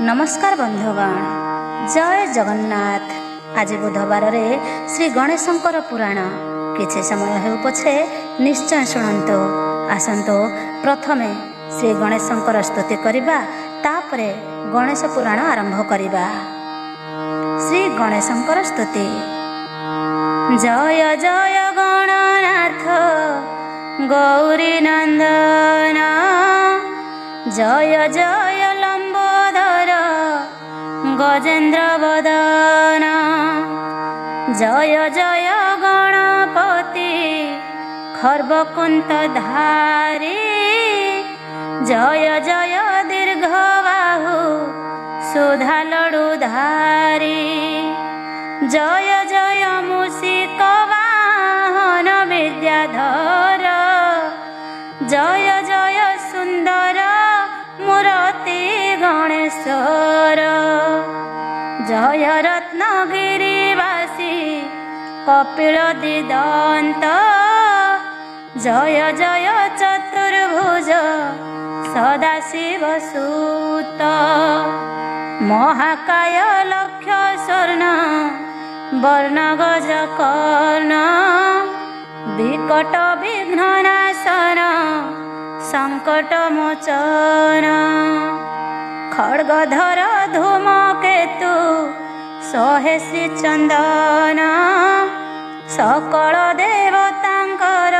नमस्कार बंधुगण, जय जगन्नाथ। आज बुधवार श्री गणेशंकर पुराण किछि समय हेउ पछे निश्चय शुणंतु। आसंतु प्रथमे श्री गणेशंकर स्तुति करिबा, तापरे गणेश पुराण आरंभ करिबा। श्री गणेशंकर स्तुति। जय जय गणनाथ गौरी नंदन, जय जय लंबोदर गजेन्द्र वदन, जय जय गणपति खर्वकुंत धारी, जय जय दीर्घबाहु सुधा लडुधारी, जय जय मूषिक वाहन विद्याधर, जय जय सुंदर मूर्ति गणेश्वर, जय रत्नगिरिवासी कपिल दिदंत, जय जय चतुर्भुज सदाशिव सूत, महाकाय लक्ष स्वर्ण वर्णगज कर्ण, विकट विघ्ननाशन संकट मोचन, खड्गधर धूमकेतु सोहे श्री चंदन, सकल देवतांकर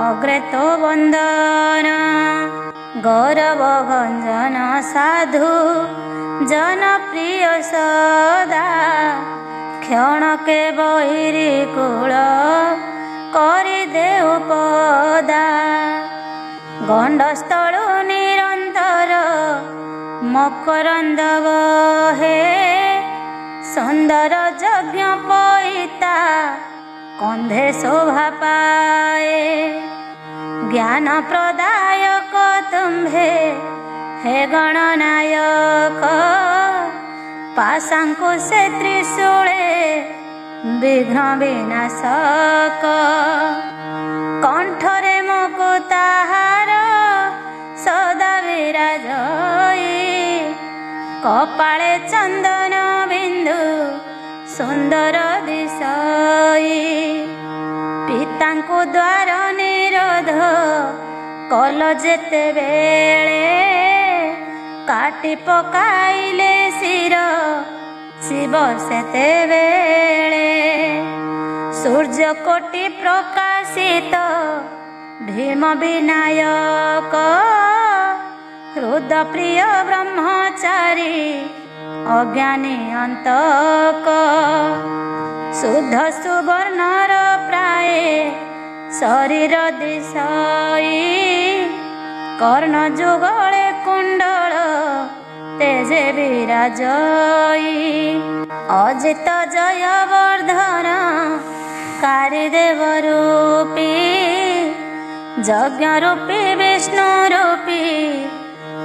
अग्रेत वंदन, गौरव भंजन साधु जनप्रिय सदा, क्षणके बहिरी कूल करि देउ पदा, गंडस्थलु निरंतर मकरंद बहे, सुंदर यज्ञ पईता कंधे शोभा पाए, ज्ञान प्रदायक तुम्भे हे गणनायक, पाशांकुशे त्रिशूले विघ्न विनाशक, कंठरे मुकुताहार सदा विराजई, कपाळे चंदन बिंदु सुंदर दिशई, पितांकु द्वार निरोध कल जेते बेळे, काटी पकाइले शिर शिव सेते बेळे, सूर्य कोटि प्रकाशित भीम विनायक, हृद प्रिय ब्रह्मचारी अज्ञानी अंतक, शुद्ध सुवर्णर प्राय शरीर दिशई, कर्ण जुगले कुंडल तेजे विराजई, अजित जय वर्धन कारिदेव रूपी, यज्ञ रूपी विष्णु रूपी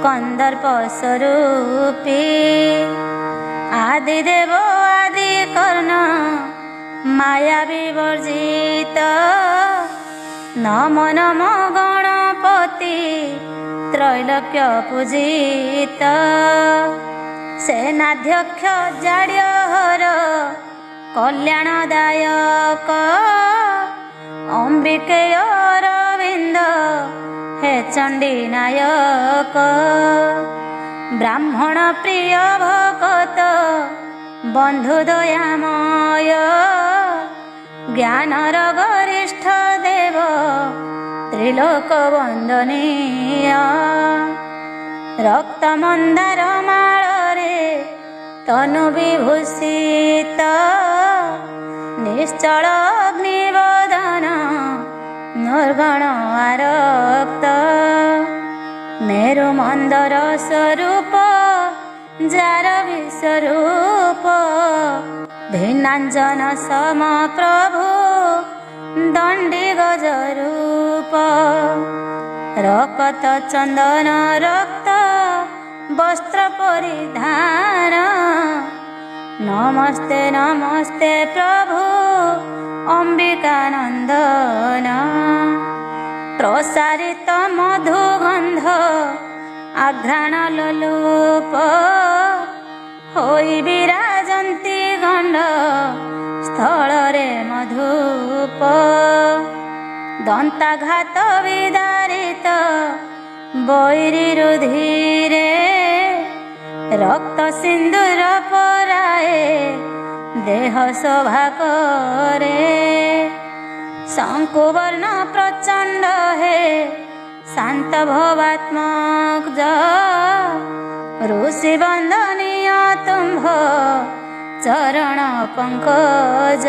कंदर्प स्वरूपी, आदिदेव आदि कर्ण माया विवर्जित, नमो नमो गणपति त्रैलोक्य पूजित, सेनाध्यक्ष जाड्यहर कल्याणदायक, अंबिकेय अरविंद हे चंडी नायक, ब्राह्मण प्रिय भगत बंधु दयामय, ज्ञानर गरिष्ठ देव त्रिलोक वंदनीय, रक्त मंदार माଳରେ तनु विभूषित, निश्चल अग्निवदन निर्गण आरक्त, मेरु मंदर स्वरूप जार विश्वरूप, भिन्नांजन सम प्रभु दंडी गजरूप, रक्त चंदन रक्त वस्त्र परिधान, नमस्ते नमस्ते प्रभु अंबिकानंदन, प्रसारित मधुगंध आघ्राण लोलूप ହୋଇ ବିରାଜନ୍ତି ଗଣ୍ଡ ସ୍ଥଳରେ ମଧୁପ ଦନ୍ତାଘାତ ବିଦାରିତ ବୈରୀ ରୁଧିରେ ରକ୍ତ ସିନ୍ଦୁର ପରାଏ ଦେହ ଶୋଭା କରେ ଶଙ୍କୁବର୍ଣ୍ଣ ପ୍ରଚଣ୍ଡ ହେ ଶାନ୍ତ ଭବାତ୍ମକ ଋଷି ବନ୍ଦନୀୟ ତୁମ୍ଭ ଚରଣ ପଙ୍କଜ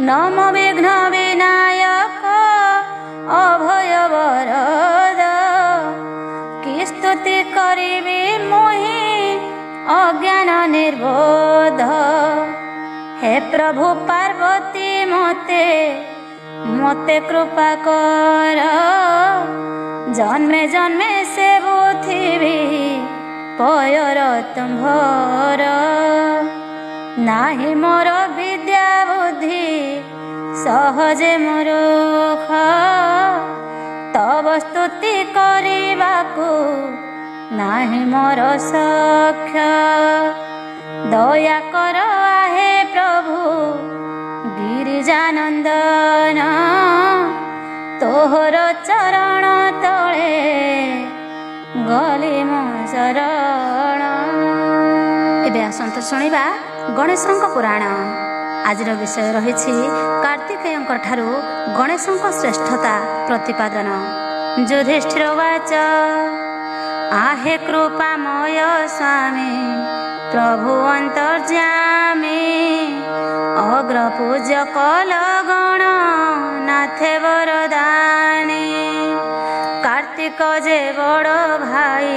ନମ ବିଘ୍ନ ବିନାୟକ ଅଭୟ ବରଦ କି ସ୍ତୁତି କରିବି ମୁହିଁ ଅଜ୍ଞାନ ନିର୍ବୋଧ ହେ ପ୍ରଭୁ ପାର୍ବତୀ ମୋତେ କୃପା କର ଜନ୍ମେ ଜନ୍ମେ ସେବୁଥିବି ପୟର ତୁମ୍ଭର ନାହିଁ ମୋର ବିଦ୍ୟା ବୁଦ୍ଧି ସହଜେ ମୂର୍ଖ ତବ ସ୍ତୁତି କରିବାକୁ ନାହିଁ ମୋର ସଖ୍ୟ ଦୟା କର ଆହେ ପ୍ରଭୁ ଗିରିଜାନନ୍ଦନ ତୋହର ଚରଣ ତଳେ ଗଲି ମୋ ଶରଣ। ଏବେ ଆସନ୍ତୁ ଶୁଣିବା ଗଣେଶଙ୍କ ପୁରାଣ। ଆଜିର ବିଷୟ ରହିଛି କାର୍ତ୍ତିକେୟଙ୍କ ଠାରୁ ଗଣେଶଙ୍କ ଶ୍ରେଷ୍ଠତା ପ୍ରତିପାଦନ। ଯୁଧିଷ୍ଠିର ଉବାଚ आहे कृपामय स्वामी प्रभु अंतर्यामी अग्रपूज्य कल गण नाथे वरदानी कार्तिक जे बड़ भाई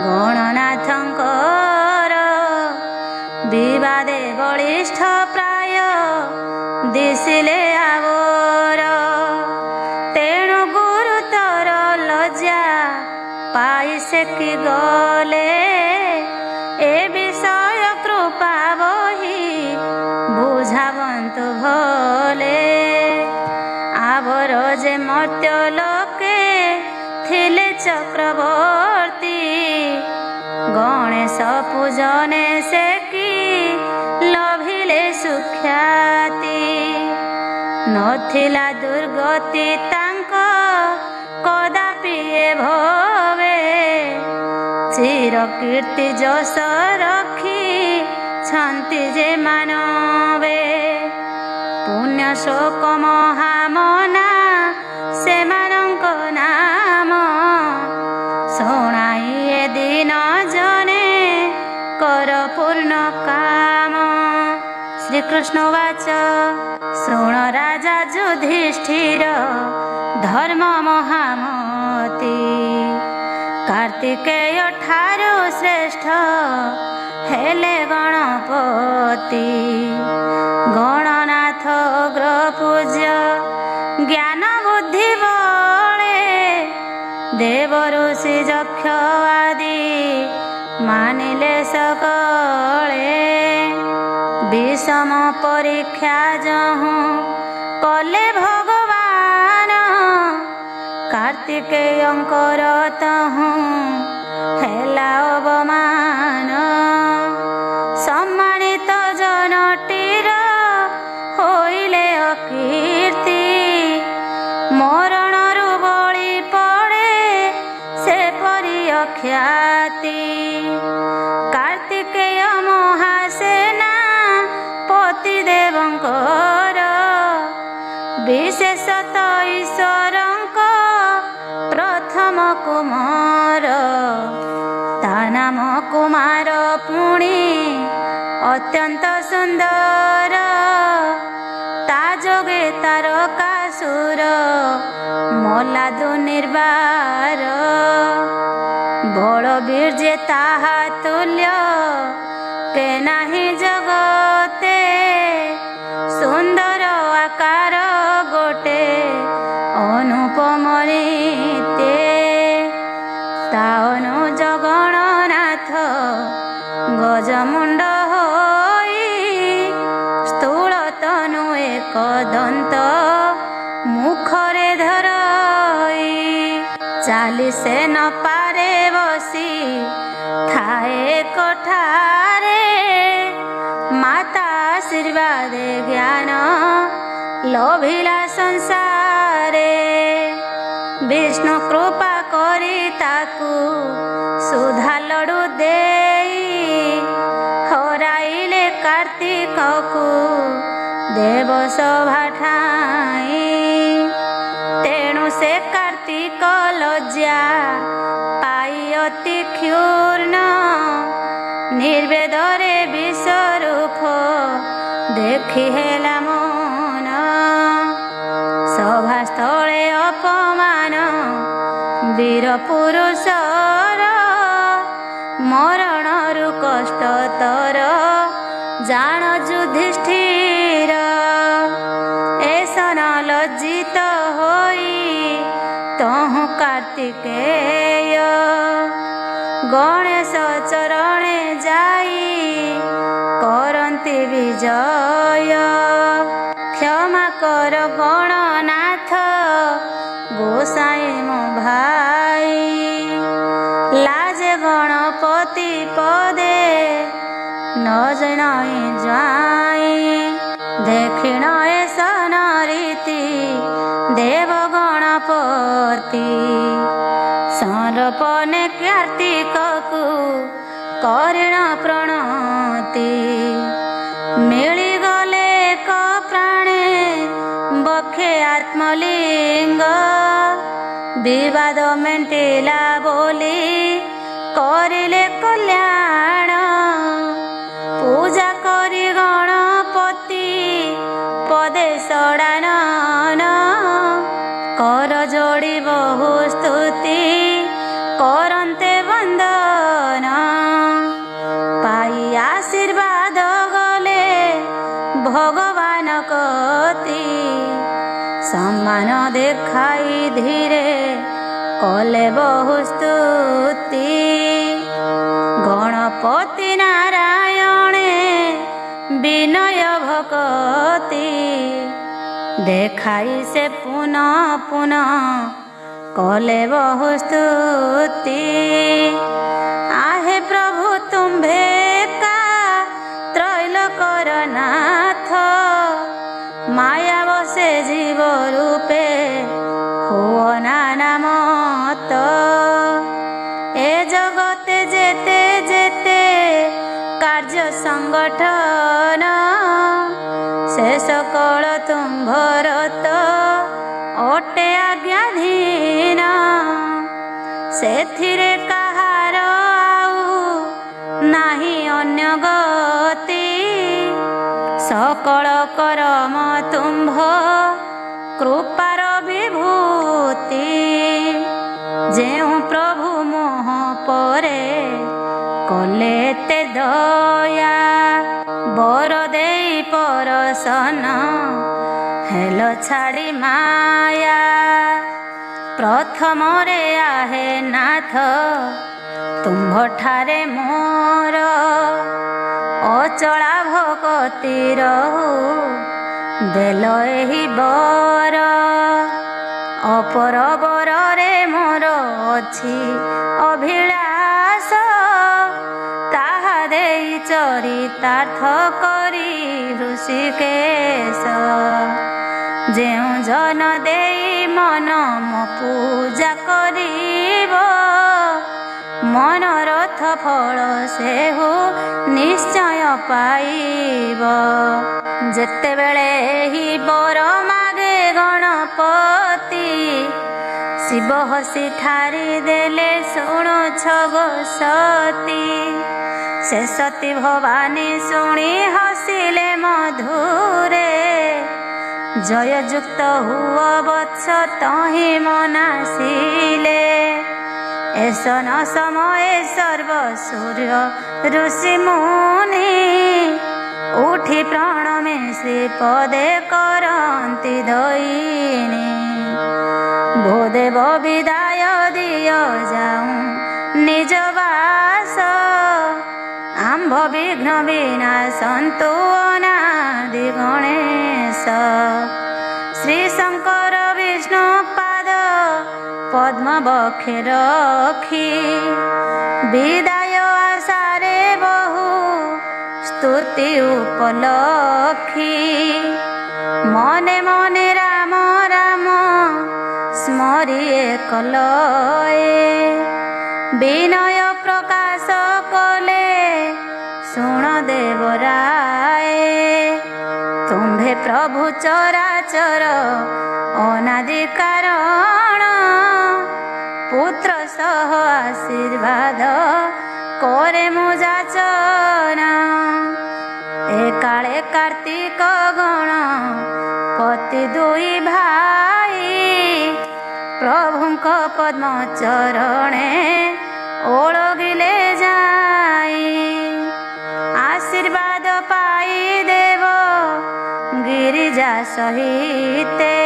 गणनाथंकर विवादे बलिष्ठ प्राय दिशिले आवर तेणु गुरुतर लज्जा पाई से कि गले ए विषय कृपा बही बुझावन्तु भले आवर जे मर्त्य लोके थिले चक्रवर्ती गणेश पूजने से कि लभिले सुख्याति नथिला दुर्गति तांक कदापि भवे चिर कीर्ति जस रखी छन्ति जे मानवे पुण्य शोक महामना सेमानंक नाम शुणाई ए दिन जने कर पूर्ण काम। श्रीकृष्ण उवाच शुण राजा युधिष्ठिर धर्म महामती कार्तिकेय ठारु श्रेष्ठ हेले गणपति गणनाथ अग्र पूज्य ज्ञान बुद्धि बले देव ऋषि यक्ष आदि मानिले सकले विषम परीक्षा जहु कले भगवान कार्तिकेयंकर तहु हेला अवमान सम्मानित जनटीर होइले अकीर्ति मरणरु बळी पड़े से परि अख्याति कार्तिकेय महासेना पतिदेवंकर विशेषत ईश्वरंक प्रथम कुमार ता नाम कुमार पुणी अत्यंत सुंदर ता जोगे तारकासुर मला दुर्निर्बार बड़ बीर्जे ताहा तुल्य के नाही जगते सुंदर आकार गोटे अनुपम रीते तानु जगन्नाथ गजमुंड होई स्थूल तनु एक दंत मुखरे धरई चाली से न पारे बसी थाए कठा ଧାରେ ମାତା ଆଶୀର୍ବାଦେ ଜ୍ଞାନ ଲୋଭିଲା ସଂସାରେ। ବିଷ୍ଣୁ କୃପା କରି ତାକୁ ସୁଧା ଲଡୁ ଦେଇ ହରାଇଲେ କାର୍ତ୍ତିକକୁ ଦେବ ସଭା ଠାଇ। ତେଣୁ ସେ କାର୍ତ୍ତିକ ଲଜ୍ଜା ପାଇ ଅତି କ୍ଷୁର୍ଣ୍ଣ ନିର୍ବେଦରେ ବିଶ୍ୱରୂପ ଦେଖି ହେଲା ମନ। ସଭାସ୍ଥଳେ ଅପମାନ ବୀର ପୁରୁଷର ମରଣରୁ କଷ୍ଟତର ଜାଣ ଯୁଧିଷ୍ଠିର। ଏସନ ଲଜ୍ଜିତ ହୋଇ ତହୁଁ କାର୍ତ୍ତିକେୟ ଗଣେଶ ଚରଣେ ଯାଇ କରନ୍ତି ବିଜୟ। କ୍ଷମା କର ଗଣନାଥ ଗୋସାଇଁ ମୋ ଭାଇ, ଲାଜେ ଗଣପତି ପଦେ ନ ଜଣାଇ ଯାଇ। ଦେଖିଣ ଏସନ ରୀତି ଦେବ ଗଣପତି ସଂରପନେ କାର୍ତ୍ତିକକୁ କରିଣ ପ୍ରଣତି। ମିଳିଗଲେ ଏକ ପ୍ରାଣେ ବକ୍ଷେ ଆତ୍ମଲିଙ୍ଗ, ବିବାଦ ମେଣ୍ଟିଲା ବୋଲି କରିଲେ କଲ୍ୟାଣ। ପୂଜା କରି ଗଣପତି ପଦେ ଷଡ଼ାନନ, କର ଯୋଡ଼ି ବହୁ ସ୍ତୁତି କରନ୍ତେ ବନ୍ଦନ। ପାଇ ଆଶୀର୍ବାଦ ଗଲେ ଭଗବାନ କତି, ସମ୍ମାନ ଦେଖାଇ ଧୀରେ କଲେ ବହୁ ସ୍ତୁତି। ଗଣପତି ନାରାୟଣେ ବିନୟ ଭକତି, ଦେଖାଇ ସେ ପୁନଃ ପୁନଃ କଲେ ବହୁ ସ୍ତୁତି। आहे प्रभु तुम्भे का त्रैलोकर नाथ, माया बसे जीव रूपे हुओ नाना मत। ए जगते जेते जेते कार्य संगठन, से सकल तुम्भर तो अटे आज्ञाधीन। सेथिरे काहार आउ नाही अन्य गति, सकल करम तुम्भ कृपार विभूति। जेउ प्रभु मोह परे कले ते दया, बर देई परसन हेल छाड़ी माया। प्रथमरे आहे नाथ तुम्भ ठारे मोर, अचला भकतिर देल एही बर। अपर बରରେ मोर अछि अभिलाष, ताहा देई चरितार्थ करी ऋषिकेश। जेउ जन देई मन मो पूजा करिब, मनरथ फल सेहु निश्चय पाइब। जेतेबेले ही बर मागे गणपति, शिव हसी ठारी देले शुणु छगो सती। से सती भवानी शुणी हसिले मधुरे, जय युक्त हुआ वत्स तहि मनासिले। एसन समय सर्व सूर्य ऋषि मुनि, उठी प्रणमे श्रीपदे करन्ति दयिनी। भूदेव विदाय दिय जाऊं निज बास, आम्भ विघ्न विनाशन्तु अनादि गणेश। श्री शंकर विष्णु पाद पद्म बक्षे रखी, विदाय आशारे बहु ମୂର୍ତ୍ତି ଉପଲକ୍ଷୀ ମନେ ମନେ ରାମ ରାମ ସ୍ମରିଏ କଲଏ ବିନୟ ପ୍ରକାଶ କଲେ ଶୁଣ ଦେବରାଏ ତୁମ୍ଭେ ପ୍ରଭୁ ଚରାଚର ଅନାଦି କାରଣ ପୁତ୍ର ସହ ଆଶୀର୍ବାଦ করে ମୁଁ ଯାଚନ ଏକାଳେ କାର୍ତ୍ତିକ ଗଣ ପତି ଦୁଇ ଭାଇ ପ୍ରଭୁଙ୍କ ପଦ୍ମ ଚରଣେ ଓଳଗିଲେ ଯାଇ ଆଶୀର୍ବାଦ ପାଇ ଦେବ ଗିରିଜା ସହିତେ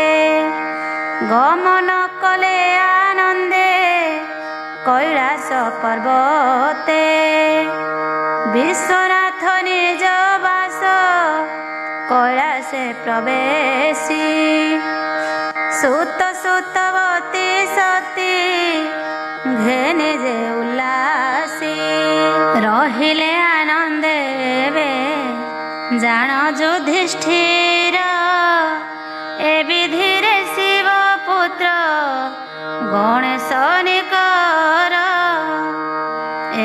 ଗମନ କଲେ ଆନନ୍ଦେ কৈলাস পর্বতে বিশ্বনাথ নিজ বাস কৈলাসে প্রবেশী সুত সুতবতী সতী ঘেনে যে উল্লাসী রহিলে আনন্দে বে জাণ যুধিষ্ঠির এ বিধিরে শিব পুত্র গণেশ নিকর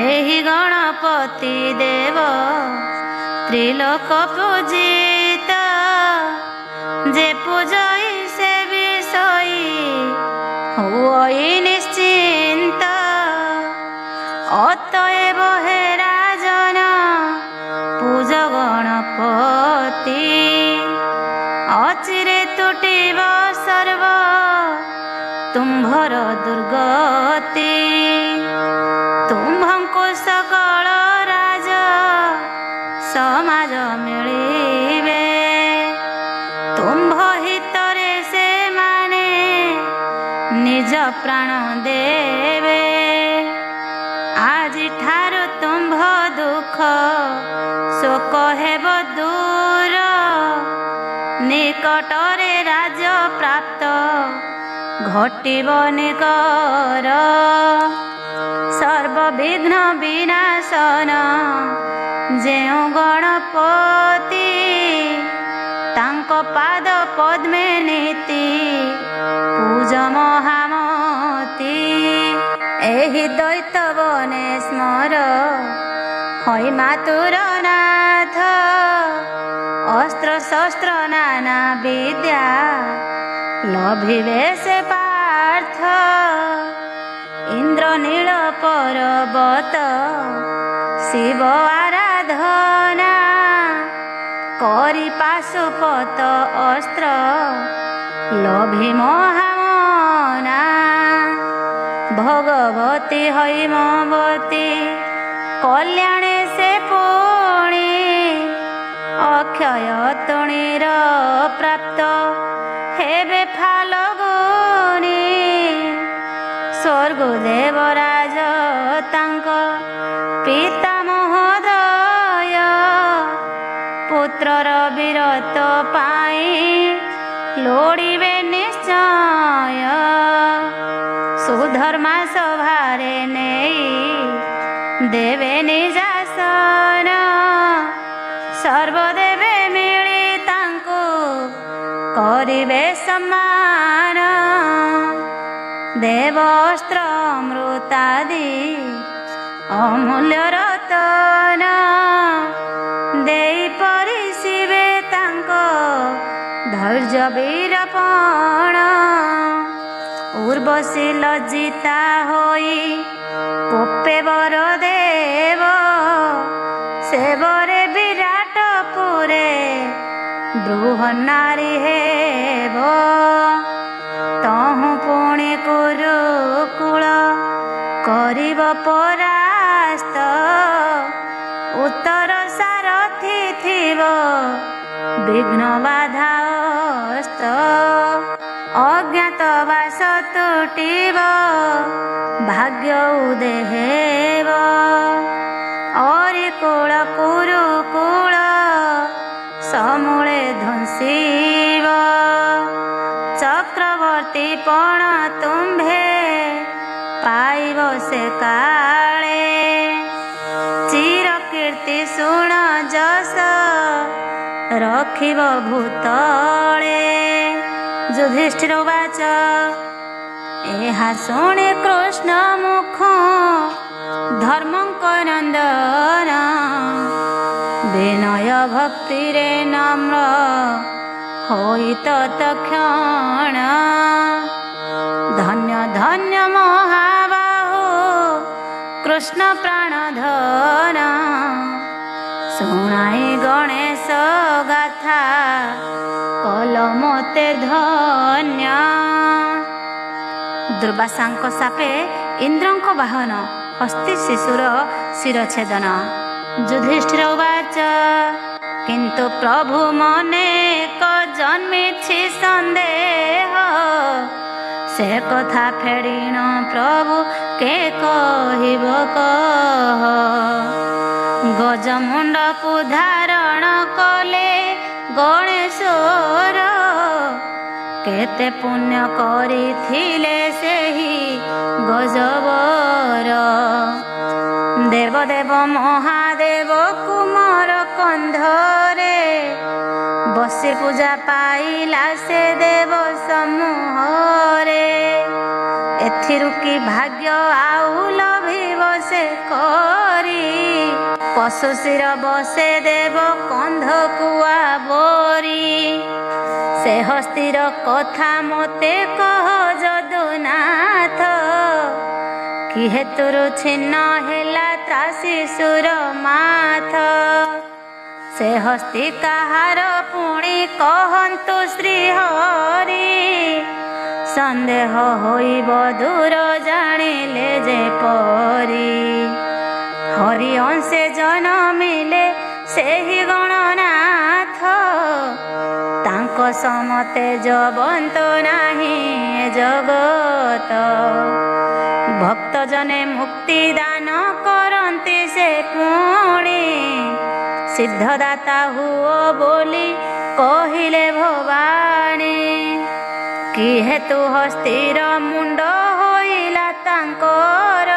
ଏହି ଗଣପତି ଦେବ ତ୍ରିଲୋକ ପୂଜିତ ଯେ ପୂଜଇ ସେ ବିଷୟୀ ହୁଇ ନିଶ୍ଚିନ୍ତ ଅତଏବ ହେ ରାଜନ ପୂଜ ଗଣପତି ଅଚିରେ ତୁଟିବ ସର୍ବ ତୁମ୍ଭର ଦୁର୍ଗତି ତୁମ୍ଭଙ୍କୁ ସକଳ ରାଜ ସମାଜ ମିଳିବେ ତୁମ୍ଭ ହିତରେ ସେମାନେ ନିଜ ପ୍ରାଣ ଦେବେ ଆଜିଠାରୁ ତୁମ୍ଭ ଦୁଃଖ ଶୋକ ହେବ ଦୂର ନିକଟରେ ରାଜ ପ୍ରାପ୍ତ ঘটিব নিকর সর্ববিঘ্ন বিনাশন যেউ গণপতি তাঙ্ক পাদ পদ্মে নীতি পূজ মহামতি ଏହି দৈত্য বনে স্মর হই মাতুর নাথ অস্ত্র শস্ত্র নানা বিদ্যা লভিবে সে পার্থ ইন্দ্র নীল পর্বত শিব আরাধনা করি পাশুপত অস্ত্র লভি মহামনা ভগবতী হৈমবতী কল্যাণে সে পুণি অক্ষয় তুণীর প্রাপ্ত হেবে ফালগুনি স্বর্গ দেবরাজ তাঙ্ক পিতা মহোদয় পুত্রর বীরত্ব পাই লোড়িবে নিশ্চয় সুধর্মা সভারে নেই দেবে নিজাসন সর্বদেবে মিলি তাঙ্কু করিবে সম্মান দেব অস্ত্র অমৃতাদি অমূল্য রতন দেই পরিষিবে তাঙ্ক ধৈর্য বীরপণ উর্বশী লজ্জিতা হই কোপে বর দেব সেবরে বিরাট পুরে বৃহন্নারী হেব তহু পুଣି কুরুকুଳ କରିବ ପରାସ୍ତ ଉତ୍ତର ସାରଥି ଥିବ ବିଘ୍ନ ବାଧା ଅସ୍ତ ଅଜ୍ଞାତବାସ ତୁଟିବ ଭାଗ୍ୟ ଉଦୟ ହେବ ଅରିକୁଳ କୁରୁକୁଳ ସମୂଳେ ଧ୍ୱଂସିବ ଚକ୍ରବର୍ତ୍ତୀ ପଣ ତୁମ୍ଭେ ପାଇବ ସେ କାଳେ ଚିର କୀର୍ତ୍ତି ଶୁଣ ଯଶ ଦେଖିବ ଭୂତଳେ। ଯୁଧିଷ୍ଠିର ଉବାଚ ଏହା ଶୁଣି କୃଷ୍ଣ ମୁଖ ଧର୍ମଙ୍କ ନନ୍ଦନ ବିନୟ ଭକ୍ତିରେ ନମ୍ର ହୋଇ ତତ୍କ୍ଷଣ ଧନ୍ୟ ଧନ୍ୟ ମହାବାହୁ କୃଷ୍ଣ ପ୍ରାଣଧନ ଶୁଣାଇ ଗଣେଶ ଗାଥା କଲ ମୋତେ ଧନ୍ୟ। ଦୁର୍ବାସାଙ୍କ ସାପେ ଇନ୍ଦ୍ରଙ୍କ ବାହନ ହସ୍ତି ଶିଶୁର ଶିରଛେଦନ। ଯୁଧିଷ୍ଠିର ଉବାଚ କିନ୍ତୁ ପ୍ରଭୁ ମନେ ଏକ ଜନ୍ମିଛି ସନ୍ଦେହ ସେ କଥା ଫେଡ଼ିଣ ପ୍ରଭୁ କେ କହିବ କହ। ଗଜମୁଣ୍ଡକୁ ଧାରଣ କଲେ ଗଣେଶ୍ୱର କେତେ ପୁଣ୍ୟ କରିଥିଲେ ସେହି ଗଜବର। ଦେବଦେବ ମହାଦେବ କୁମାର କନ୍ଧରେ ବସି ପୂଜା ପାଇଲା ସେ ଦେବ ସମୂହରେ। ଏଥିରୁ କି ଭାଗ୍ୟ ଆଉ ଲଭିବ ସେ କରି ପଶୁ ଶିର ବସେ ଦେବ କନ୍ଧକୁ ଆବୋରି। ସେ ହସ୍ତିର କଥା ମୋତେ କହ ଯଦୁନାଥ କି ହେତୁରୁ ଛିନ୍ନ ହେଲା ତ୍ରାସି ସୁର ମାଥ। ସେ ହସ୍ତି କାହାର ପୁଣି କହନ୍ତୁ ଶ୍ରୀହରି ସନ୍ଦେହ ହୋଇବ ଦୂର ଜାଣିଲେ ଯେପରି। ହରି ଅଂଶେ ଜନମିଲେ ସେହି ଗଣନାଥ ତାଙ୍କ ସମତେ ଜବନ୍ତ ନାହିଁ ଏ ଜଗତ। ଭକ୍ତ ଜନେ ମୁକ୍ତି ଦାନ କରନ୍ତି ସେ ପୁଣି ସିଦ୍ଧଦାତା ହୁଅ ବୋଲି କହିଲେ ଭବାନୀ। କି ହେତୁ ହସ୍ତିର ମୁଣ୍ଡ ହୋଇଲା ତାଙ୍କର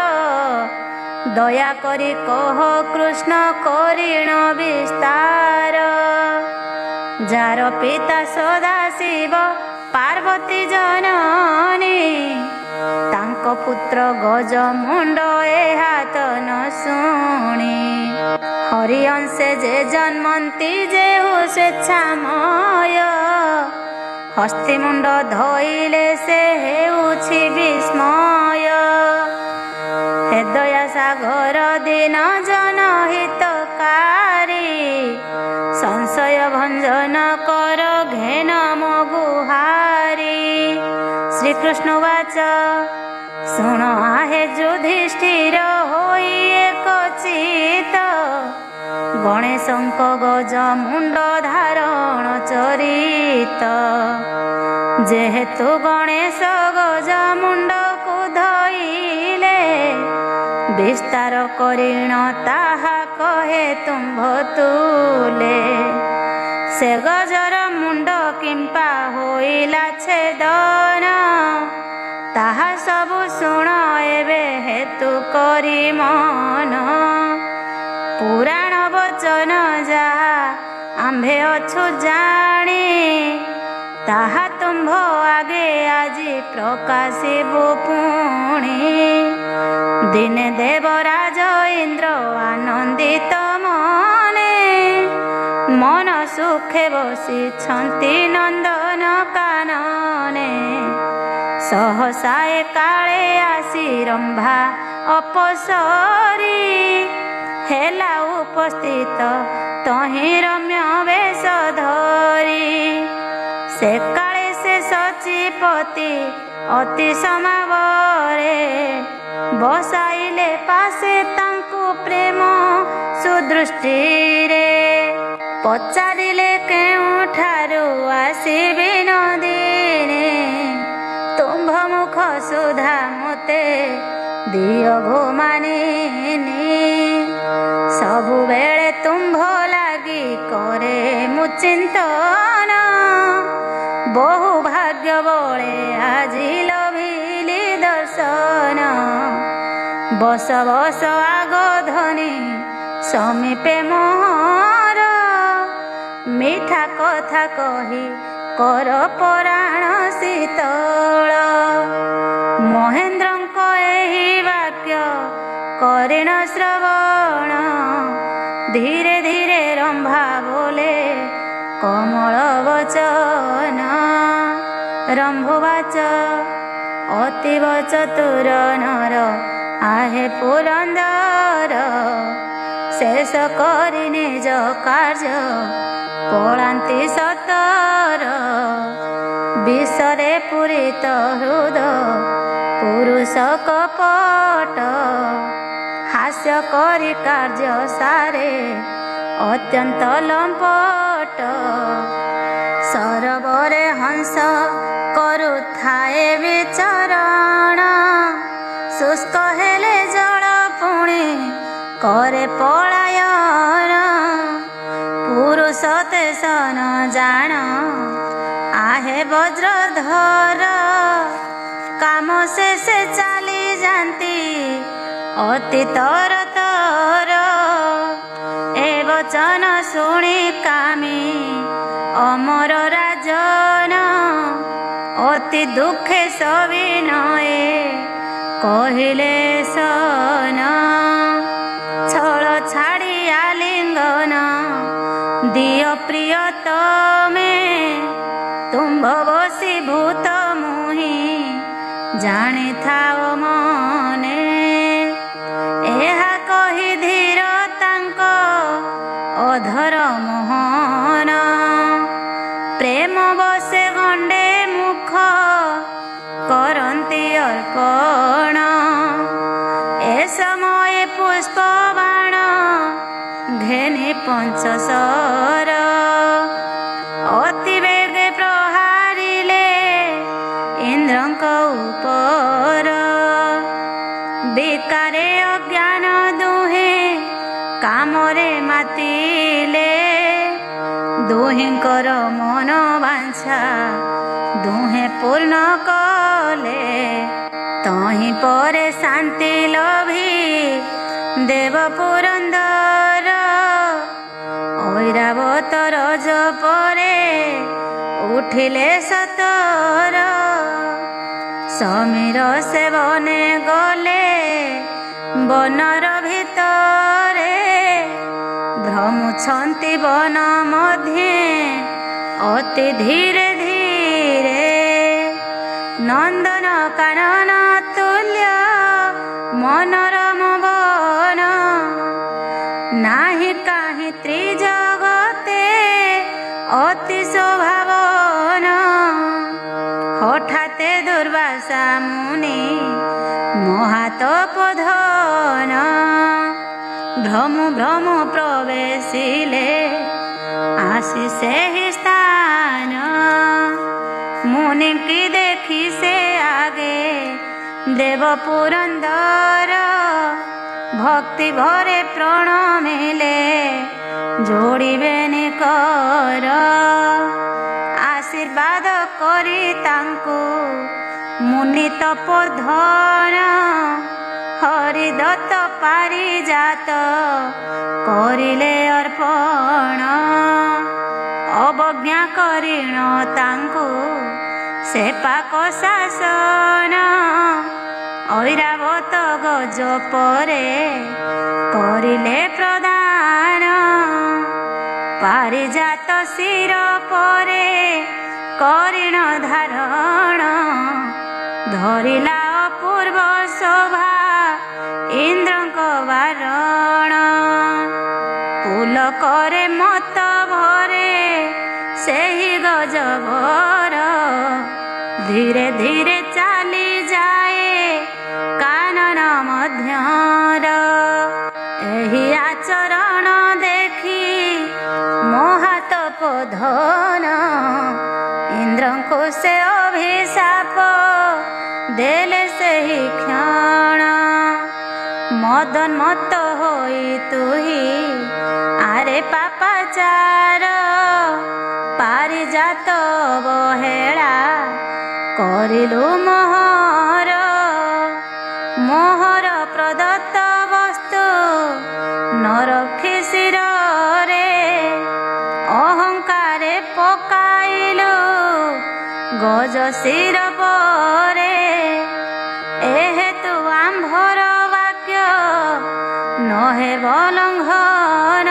ଦୟା କରି କହ କୃଷ୍ଣ କରିଣ ବିସ୍ତାର। ଯାର ପିତା ସଦାଶିବ ପାର୍ବତୀ ଜନନୀ ତାଙ୍କ ପୁତ୍ର ଗଜ ମୁଣ୍ଡ ଏହା ତ ନ ଶୁଣି। ହରି ଅଂଶେ ଯେ ଜନ୍ମନ୍ତି ଯେହୁ ସ୍ୱେଚ୍ଛାମୟ ହସ୍ତି ମୁଣ୍ଡ ଧଇଲେ ସେ ହେଉଛି ବିସ୍ମୟ। ହେ ଦୟା ସାଗର ଦିନ ଜନହିତକାରୀ ସଂଶୟ ଭଞ୍ଜନ କର ଘେନ ମଗୁହାରି। ଶ୍ରୀକୃଷ୍ଣ ଉବାଚ ଶୁଣ ଆହେ ଯୁଧିଷ୍ଠିର ହୋଇ ଏକ ଚିତ ଗଣେଶଙ୍କ ଗଜ ମୁଣ୍ଡ ଧାରଣ ଚରିତ। ଯେହେତୁ ଗଣେଶ ଗଜ ମୁଣ୍ଡକୁ ଧଇଲେ ବିସ୍ତାର କରିଣ ତାହା କହେ ତୁମ୍ଭ ତୁଲେ। ସେ ଗଜର ମୁଣ୍ଡ କିମ୍ପା ହୋଇଲା ଛେଦନ ତାହା ସବୁ ଶୁଣ ଏବେ ହେତୁ କରି ମନ। ପୁରାଣ ବଚନ ଯାହା ଆମ୍ଭେ ଅଛୁ ଜାଣି ତାହା ତୁମ୍ଭ ଆଗେ ଆଜି ପ୍ରକାଶିବୁ ପୁଣି। ଦିନେ ଦେବରାଜ ଇନ୍ଦ୍ର ଆନନ୍ଦିତ ମନେ ମନ ସୁଖେ ବସିଛନ୍ତି ନନ୍ଦନ କାନନେ। ସହସାଏ କାଳେ ଆସି ରମ୍ଭା ଅପସରି ହେଲା ଉପସ୍ଥିତ ତହିଁ ରମ୍ୟ ବେଶ ଧରି। ସେ କାଳେ ସେ ସଚିପତି ଅତି ସମାବରେ ବସାଇଲେ ପାଶେ ତାଙ୍କୁ ପ୍ରେମ ସୁଦୃଷ୍ଟିରେ। ପଚାରିଲେ କେଉଁଠାରୁ ଆସିବି ନନ୍ଦିନୀ ତୁମ୍ଭ ମୁଖ ସୁଧା ମୋତେ ଦିଅ ଗୋମାନିନୀ। ସବୁବେଳେ ତୁମ୍ଭ ଲାଗି କରେ ମୁଁ ଚିନ୍ତନ ବହୁ ଭାଗ୍ୟ ବଳେ ଆଜି ଲଭିଲି ଦର୍ଶନ। ବସ ବସ ଆଗ ଧନି ସମୀପେ ମୋହର ମିଠା କଥା କହି କର ପରାଣ ଶୀତଳ। ମହେନ୍ଦ୍ରଙ୍କ ଏହି ବାକ୍ୟ କରିଣ ଶ୍ରବଣ, ଧୀରେ ଧୀରେ ରମ୍ଭା ବୋଲେ କମଳ ବଚନ। ରମ୍ଭୁବାଚ ଅତୀବ ଚତୁର ନର, ଆହେ ପୁରନ୍ଦର। ଶେଷ କରି ନିଜ କାର୍ଯ୍ୟ ପଳାନ୍ତି ସତର। ବିଷରେ ପୂରିତ ହୃଦ ପୁରୁଷ କପଟ, ହାସ୍ୟ କରି କାର୍ଯ୍ୟ ସାରେ ଅତ୍ୟନ୍ତ ଲମ୍ପଟ। ସରୋବରେ ହଂସ କରୁଥାଏ ବିଚରଣ, ଶୁଷ୍କ ହେଲେ ଜଳ ପୁଣି କରେ ପଳାୟନ। ପୁରୁଷ ତେସନ ଜାଣ, ଆହେ ବଜ୍ରଧର। କାମ ଶେଷେ ଚାଲି ଯାନ୍ତି ଅତି ତର ତର। ଏ ବଚନ ଶୁଣି କାମୀ ଅମର ରାଜନ, ଅତି ଦୁଃଖେ ସବିନୟେ କହିଲେ ସନ। ଛଳ ଛାଡ଼ି ଆଲିଙ୍ଗନ ଦିଅ ପ୍ରିୟତମେ, ତୁମ୍ଭ ବଶୀଭୂତ ମୁହିଁ ଜାଣିଥାଅ ମନେ। ଏହା କହି ଧୀର ତାଙ୍କ ଅଧର ମୋହନ, ପ୍ରେମ ବସେ ଗଣ୍ଡେ ମୁଖ କରନ୍ତି ଅର୍ପଣ। ଏ ସମୟେ ପୁଷ୍ପବାଣ ଘେନି ପଞ୍ଚଶର, ଅତି ବେଗେ ପ୍ରହାରିଲେ ଇନ୍ଦ୍ରଙ୍କ ଉପର। ବିକାରେ ଅଜ୍ଞାନ ଦୁହେଁ କାମରେ ମାତିଲେ, ଦୁହିଁଙ୍କର ମନ ବାଞ୍ଛା ଦୁହେଁ ପୂର୍ଣ୍ଣ କଲେ। ତହିଁ ପରେ ଶାନ୍ତି ଲଭି ଦେବ ପୁରନ୍ଦର, ଐରାବତ ରଜ ପରେ ଉଠିଲେ ସତର। ସମୀର ସେବନେ ଗଲେ ବନର ଭିତରେ, ଭ୍ରମୁଛନ୍ତି ବନ ମଧ୍ୟେ ଅତି ଧୀରେ ଧୀରେ। ନନ୍ଦନ କାନନ ତୁଲ୍ୟ ମନୋରମ ବନ, ନାହିଁ କାହିଁ ତ୍ରିଜଗତେ ଅତି ଶୋଭାବନ। ହଠାତେ ଦୁର୍ବାସା ମୁନି ମହାତପୋଧନ, ଭ୍ରମୁ ଭ୍ରମୁ ପ୍ରବେଶିଲେ ଆସି ସେହି ସ୍ଥାନ। ମୁନିକି ଦେଖି ସେ ଆଗେ ଦେବ ପୁରନ୍ଦର, ଭକ୍ତି ଭରେ ପ୍ରଣମିଲେ ଯୋଡ଼ିବେନି କର। ଆଶୀର୍ବାଦ କରି ତାଙ୍କୁ ମୁନି ତପୋଧନ, ହରିଦତ୍ତ ପାରିଜାତ କରିଲେ ଅର୍ପଣ। ଅବଜ୍ଞା କରିଣ ତାଙ୍କୁ ସେ ପାକ ଶାସନ, ଐରାବତ ଗଜ ପରେ କରିଲେ ପ୍ରଦାନ। ପାରିଜାତ ଶିର ପରେ କରିଣ ଧାରଣ, ଧରିଲା ଅପୂର୍ବ ଶୋଭା ଇନ୍ଦ୍ରଙ୍କ ବାରଣ। ପୁଲକରେ ମତ ଭରେ ସେହି ଗଜବର, ଧୀରେ ଧୀରେ ଚାଲି ଯାଏ କାନନ ମଧ୍ୟର। ଏହି ଆଚରଣ ଦେଖି ମହାତପୋଧନ, ଇନ୍ଦ୍ରଙ୍କୁ ସେ ଅଭିଶାପ ଦେଲେ ସେହି କ୍ଷଣ। ମଦନ୍ମତ୍ତ ହୋଇ ତୁହି ଆରେ ପାପାଚାର, ପାରିଜାତ ଅବହେଳା କରିଲୁ ମୋହର। ମୋହର ପ୍ରଦତ୍ତ ବସ୍ତୁ ନ ରଖି ଶିରରେ, ଅହଂକାର ଗଜ ଶିର ପରେ ଏହେତୁ ଆମ୍ଭର ବାକ୍ୟ ନହେବ ଲଙ୍ଘନ।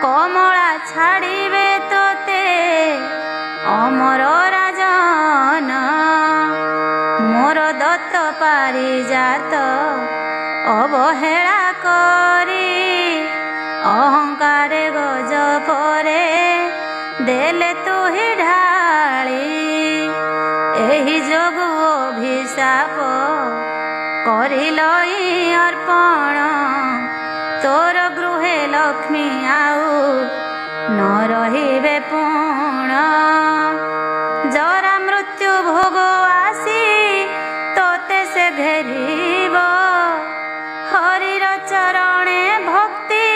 କମଳା ଛାଡ଼ିବେ ତୋତେ ଅମର ରାଜନ। ମୋର ଦତ୍ତ ପାରିଜାତ ଅବହେଳା କରି ଅହଙ୍କାରେ ଗଜ ପରେ ଦେଲେ ତୁହି ଢାଳି। ଏହି ଯୋଗୁ ଅଭିଶାପ କରିଲ ଅର୍ପଣ। ତୋର ଗୃହେ ଲକ୍ଷ୍ମୀ ଆଉ ନ ରହିବେ ପୁଣ। ଜରା ମୃତ୍ୟୁ ଭୋଗ ଆସି ତୋତେ ସେ ଘେରିବ। ହରିର ଚରଣେ ଭକ୍ତି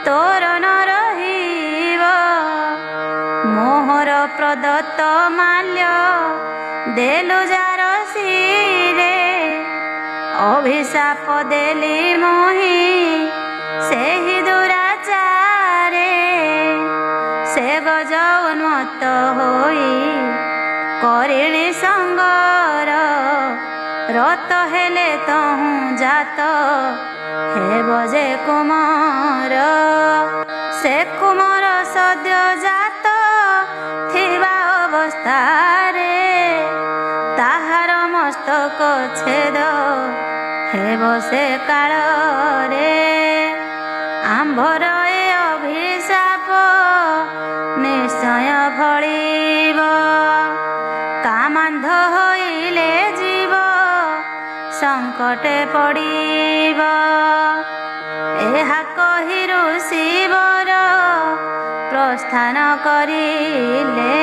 ତୋର ନ ରହିବ। ମୋହର ପ୍ରଦତ୍ତ ମାଲ୍ୟ ଦେଲୁ ଯାର ଶିରେ। ଅଭିଶାପ ଦେଲି ମୋହି ସେହି ଦୁରାଚାରେ। ସେ ଗଜ ଉନ୍ମତ୍ତ ହୋଇ କରିଣି ସଙ୍ଗର। ରତ ହେଲେ ତହୁଁ ଜାତ ହେବ ଯେ କୁମାର। ସେ କୁମାର ସଦ୍ୟ ଜାତ ଥିବା ଅବସ୍ଥାରେ ତାହାର ମସ୍ତକ ଛେଦ ହେବ ସେ କାଳରେ। ଆମ୍ଭର ଏ ଅଭିଶାପ ନିଶ୍ଚୟ ଫଳିବ। କାମାନ୍ଧ ହୋଇଲେ ଯିବ ସଙ୍କଟେ ପଡ଼ିବ। ଏହା କହି ଋଷିବର ପ୍ରସ୍ଥାନ କରିଲେ।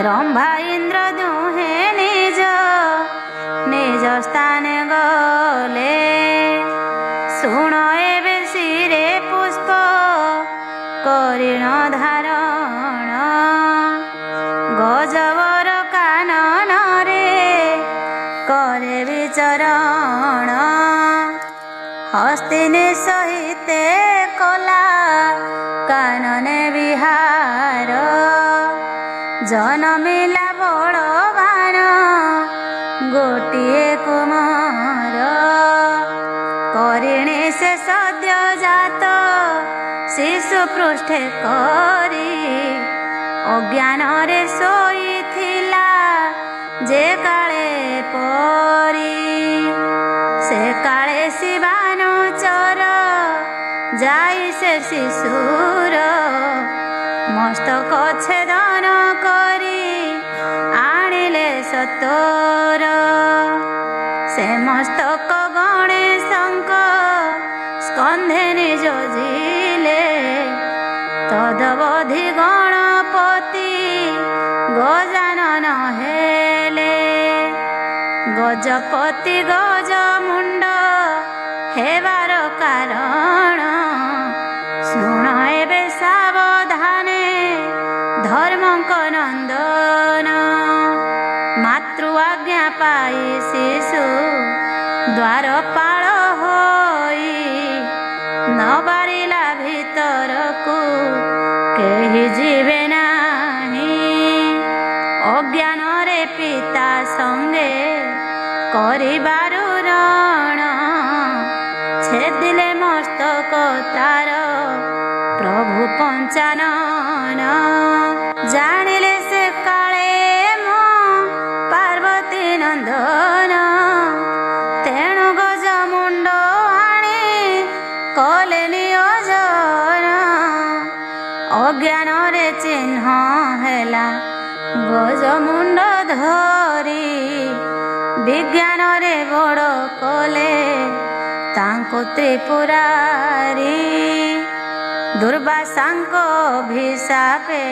ରମ୍ଭା ଇନ୍ଦ୍ର ଦୁହେଁ ନିଜ ନିଜ ସ୍ଥାନେ ଗଲେ। ଶୁଣ ଏବେ ଶିରେ ପୁଷ୍ପ କରିଣ ଧାରଣ। ଗଜବର କାନନରେ करे ବିଚରଣ। ହସ୍ତିନୀ ସହିତେ କଲା କାନନେ ବିହାର। ଜନମିଲା ବଳବାନ ଗୋଟିଏ କୁମାର। କରିଣୀ ସେ ସଦ୍ୟ ଜାତ ଶିଶୁ ପୃଷ୍ଠେ କରି। ଅଜ୍ଞାନରେ ଶୋଇଥିଲା ଯେ କାଳେ ପରି। ସେ କାଳେ ଶିବାନୁଚର ଯାଇ ସେ ଶିଶୁର ମସ୍ତକ ଛେଦନ କରି ଆଣିଲେ ସତର। ସେ ମସ୍ତକ ଗଣେଶଙ୍କ ସ୍କନ୍ଧେ ନିଯୋଜିଲେ। ତଦବଧି ଗଣପତି ଗଜାନନ ହେଲେ। ଗଜପତି ଗଜ ମୁଣ୍ଡ ହେବାର କାରଣ ଶୁଣ ଏବେ ସାବଧାନେ ଧର୍ମଙ୍କ ନନ୍ଦନ। ମାତୃ ଆଜ୍ଞା ପାଇ ଶିଶୁ ଦ୍ୱାରପାଳ ହୋଇ ନ ବାରିଲା ଭିତରକୁ କେହି ଯିବେ ନାହିଁ। ଅଜ୍ଞାନରେ ପିତା ସଙ୍ଗେ କରିବାରୁ ରଣ। ଛେଦିଲେ ମସ୍ତକ ତାର ପ୍ରଭୁ ପଞ୍ଚାନନ। ଜାଣିଲେ ସେ କାଳେ ମୋ ପାର୍ବତୀ ନନ୍ଦନ। ତେଣୁ ଗଜ ମୁଣ୍ଡ ଆଣି କଲେ ନିୟୋଜନ। ଅଜ୍ଞାନରେ ଚିହ୍ନ ହେଲା ଗଜ ମୁଣ୍ଡ ଧରି। ବିଜ୍ଞାନରେ ବଡ଼ କଲେ ତାଙ୍କୁ ତ୍ରିପୁରାରୀ। ଦୁର୍ବାସାଙ୍କ ଅଭିଶାପେ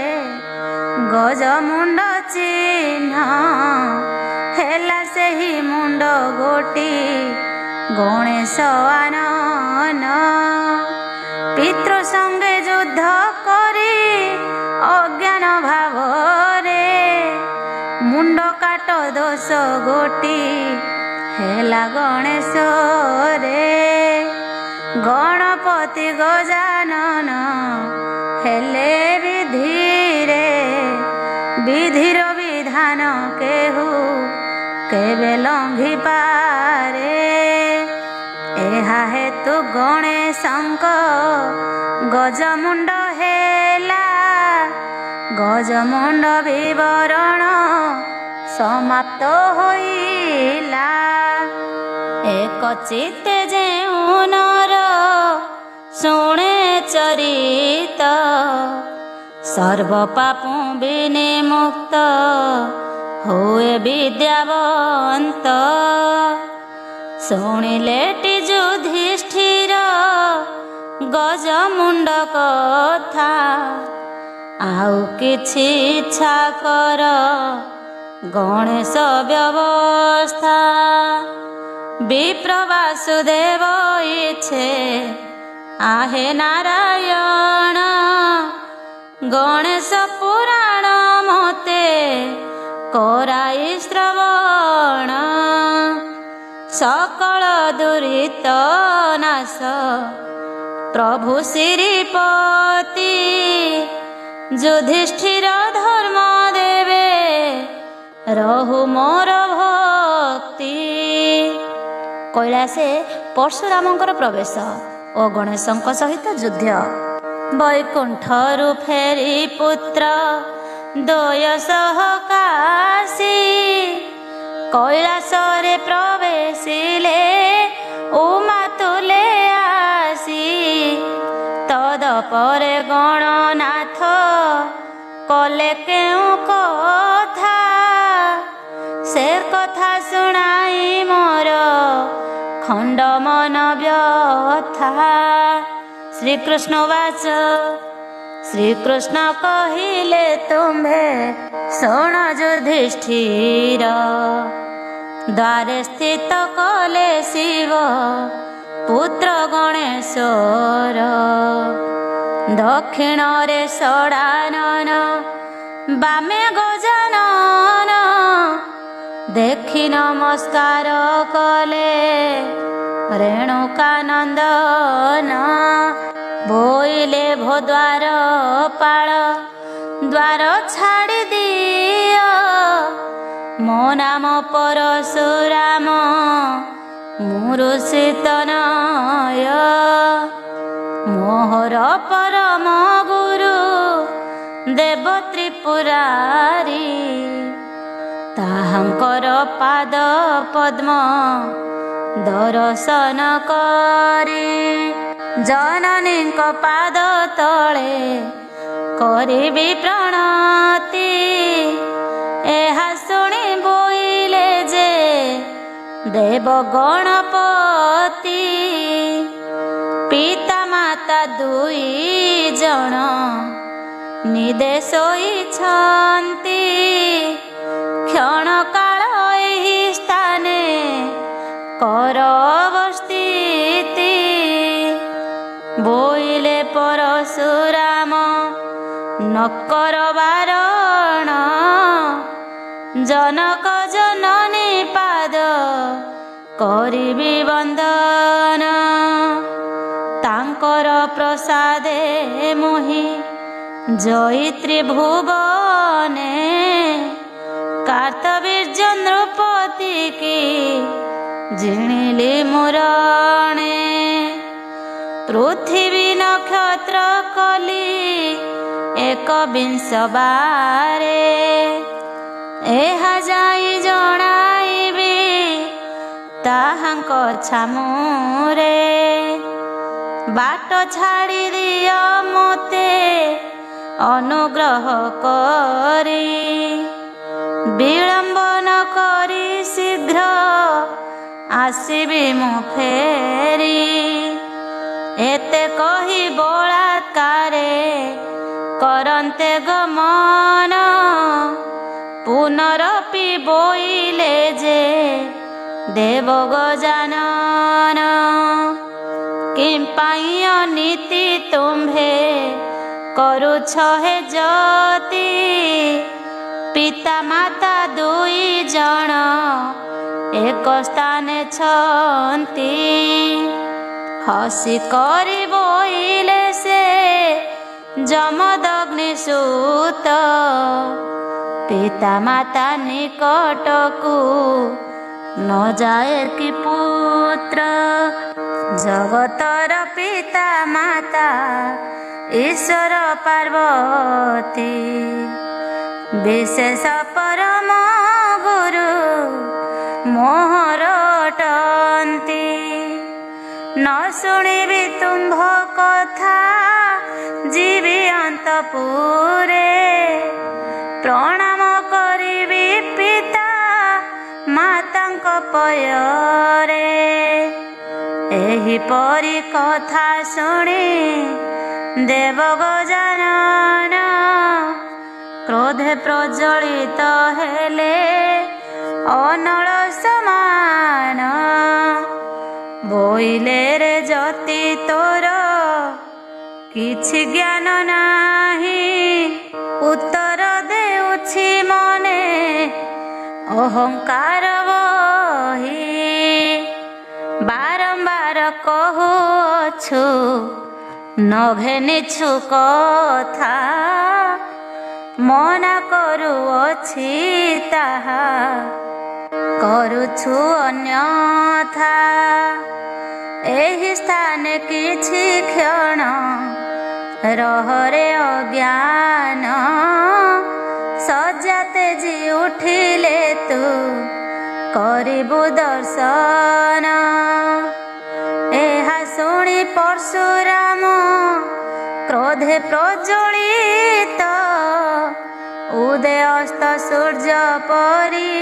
ଗଜ ମୁଣ୍ଡ ଚିହ୍ନ। ହେଲା ସେହି ମୁଣ୍ଡ ଗୋଟି ଗଣେଶ ଆନନ। ପିତୃ ସଙ୍ଗେ ଯୁଦ୍ଧ କରି ଅଜ୍ଞାନ ଭାବରେ ମୁଣ୍ଡ କାଟ ଦୋଷ ଗୋଟି ହେଲା ଗଣେଶରେ। ଗଣପତି ଗଜାନନ ହେଲେ ବିଧିରେ विधिर विधान केहू केबे लंघि पारे। एहा हेतु गणेशंक गजमुंड हेला गजमुंड विवरण समाप्त होइला। एक चित्ते जेउ नर शुणे चरित सर्व पापु विनिमुक्त हुए विद्यावंत। शुणिलेटी युधिष्ठिर गजमुंड कथा आउ किछि इच्छा कर गणेश व्यवस्था। विप्र वासुदेव इच्छे आहे नारायण गणेश पुराण मते कराई श्रवण। सकल दुरित नाश प्रभु श्रीपति युधिष्ठिर धर्म देवे रहु मोर भक्ति। कैलासे परशुरामंकर प्रवेश और गणेशंक सहित युद्ध। वैकुंठरु फेरी पुत्र द्वय सह काशी कैलासरे प्रवेशिले उमातुले आसी। तदपरे गणनाथ कले केउ कथा से कथा शुणाई मोर खंड मन व्यथा। श्रीकृष्ण वाच श्रीकृष्ण कहिले तुम्भे शोण युधिष्ठिर द्वारे स्थित कले शिव पुत्र गणेशर। दक्षिण रे षडानन बामे गजानन देखि नमस्कार कले रेणुकानंदन। बोइले भोद्वार पाल द्वार छाड़ी दियो मो नाम परशुराम मुरुषित नय। मोहर परम गुरु देव त्रिपुरारी ताहांकर पाद पद्म दर्शन करी। जननी पाद तले करिबि प्रणति एहा शुणी बोइले जे देव गणपति। पिता माता दुई जन निदेश होइछन्ति क्षण काल एहि स्थाने कर अवस्थिति। बोइले परशुराम नकर बारण जनक जननी पाद करिबि वंदन। तांकर प्रसादे मोहि जयी त्रिभुवने कार्तवीर्य नृपति की जिणिली मुरणे। पृथ्वी नक्षत्र कली एक विंश बारे एहा जाई जणाइबी ताहांक छामुरे। बाट छाड़ी दिया मोते अनुग्रह करी विलंब न करी शीघ्र आसिबी मु फेरी। एते कही बलात्कारे करन्ते गमन पुनरपि बोइले जे देव गजानन। किं पाई अनीति तुम्भे करुछ हे जति पिता माता दुई जन एक स्थाने छन्ति। हसी करी बोइले से जमदग्नि सूत ପିତା ମାତା ନିକଟକୁ ନ ଯାଏ କି ପୁତ୍ର। ଜଗତର ପିତା ମାତା ଈଶ୍ୱର ପାର୍ବତୀ, ବିଶେଷ ପରମ ଗୁରୁ ମୋହର ଅଟନ୍ତି। ନ ଶୁଣିବି ତୁମ୍ଭ କଥା ଯିବି ଅନ୍ତପୁରେ, ପ୍ରଣାମ କରିବି ପିତା ମାତାଙ୍କ ପୟରେ। ଏହିପରି କଥା ଶୁଣି ଦେବ ଗଜାନନ କ୍ରୋଧେ ପ୍ରଜ୍ୱଳିତ ହେଲେ ଅନଳ ସମାନ। ବୋଇଲେ ରେ ଯତି ତୋର କିଛି ଜ୍ଞାନ ନାହିଁ, ଉତ୍ତର ଦେଉଛି ମନେ ଅହଙ୍କାର ବହି। ବାରମ୍ବାର କହୁଅଛୁ ନ ଘେନିଛୁ କଥା, ମନା କରୁଅଛି ତାହା କରୁଛୁ ଅନ୍ୟଥା। ଏହି ସ୍ଥାନେ କିଛି କ୍ଷଣ ରହରେ ଅଜ୍ଞାନ, ଶଯ୍ୟା ତେଜି ଉଠିଲେ ତୁ କରିବୁ ଦର୍ଶନ। ଏହା ଶୁଣି ପରଶୁରାମ କ୍ରୋଧେ ପ୍ରଜ୍ୱଳିତ, ଉଦୟ ଅସ୍ତ ସୂର୍ଯ୍ୟ ପରି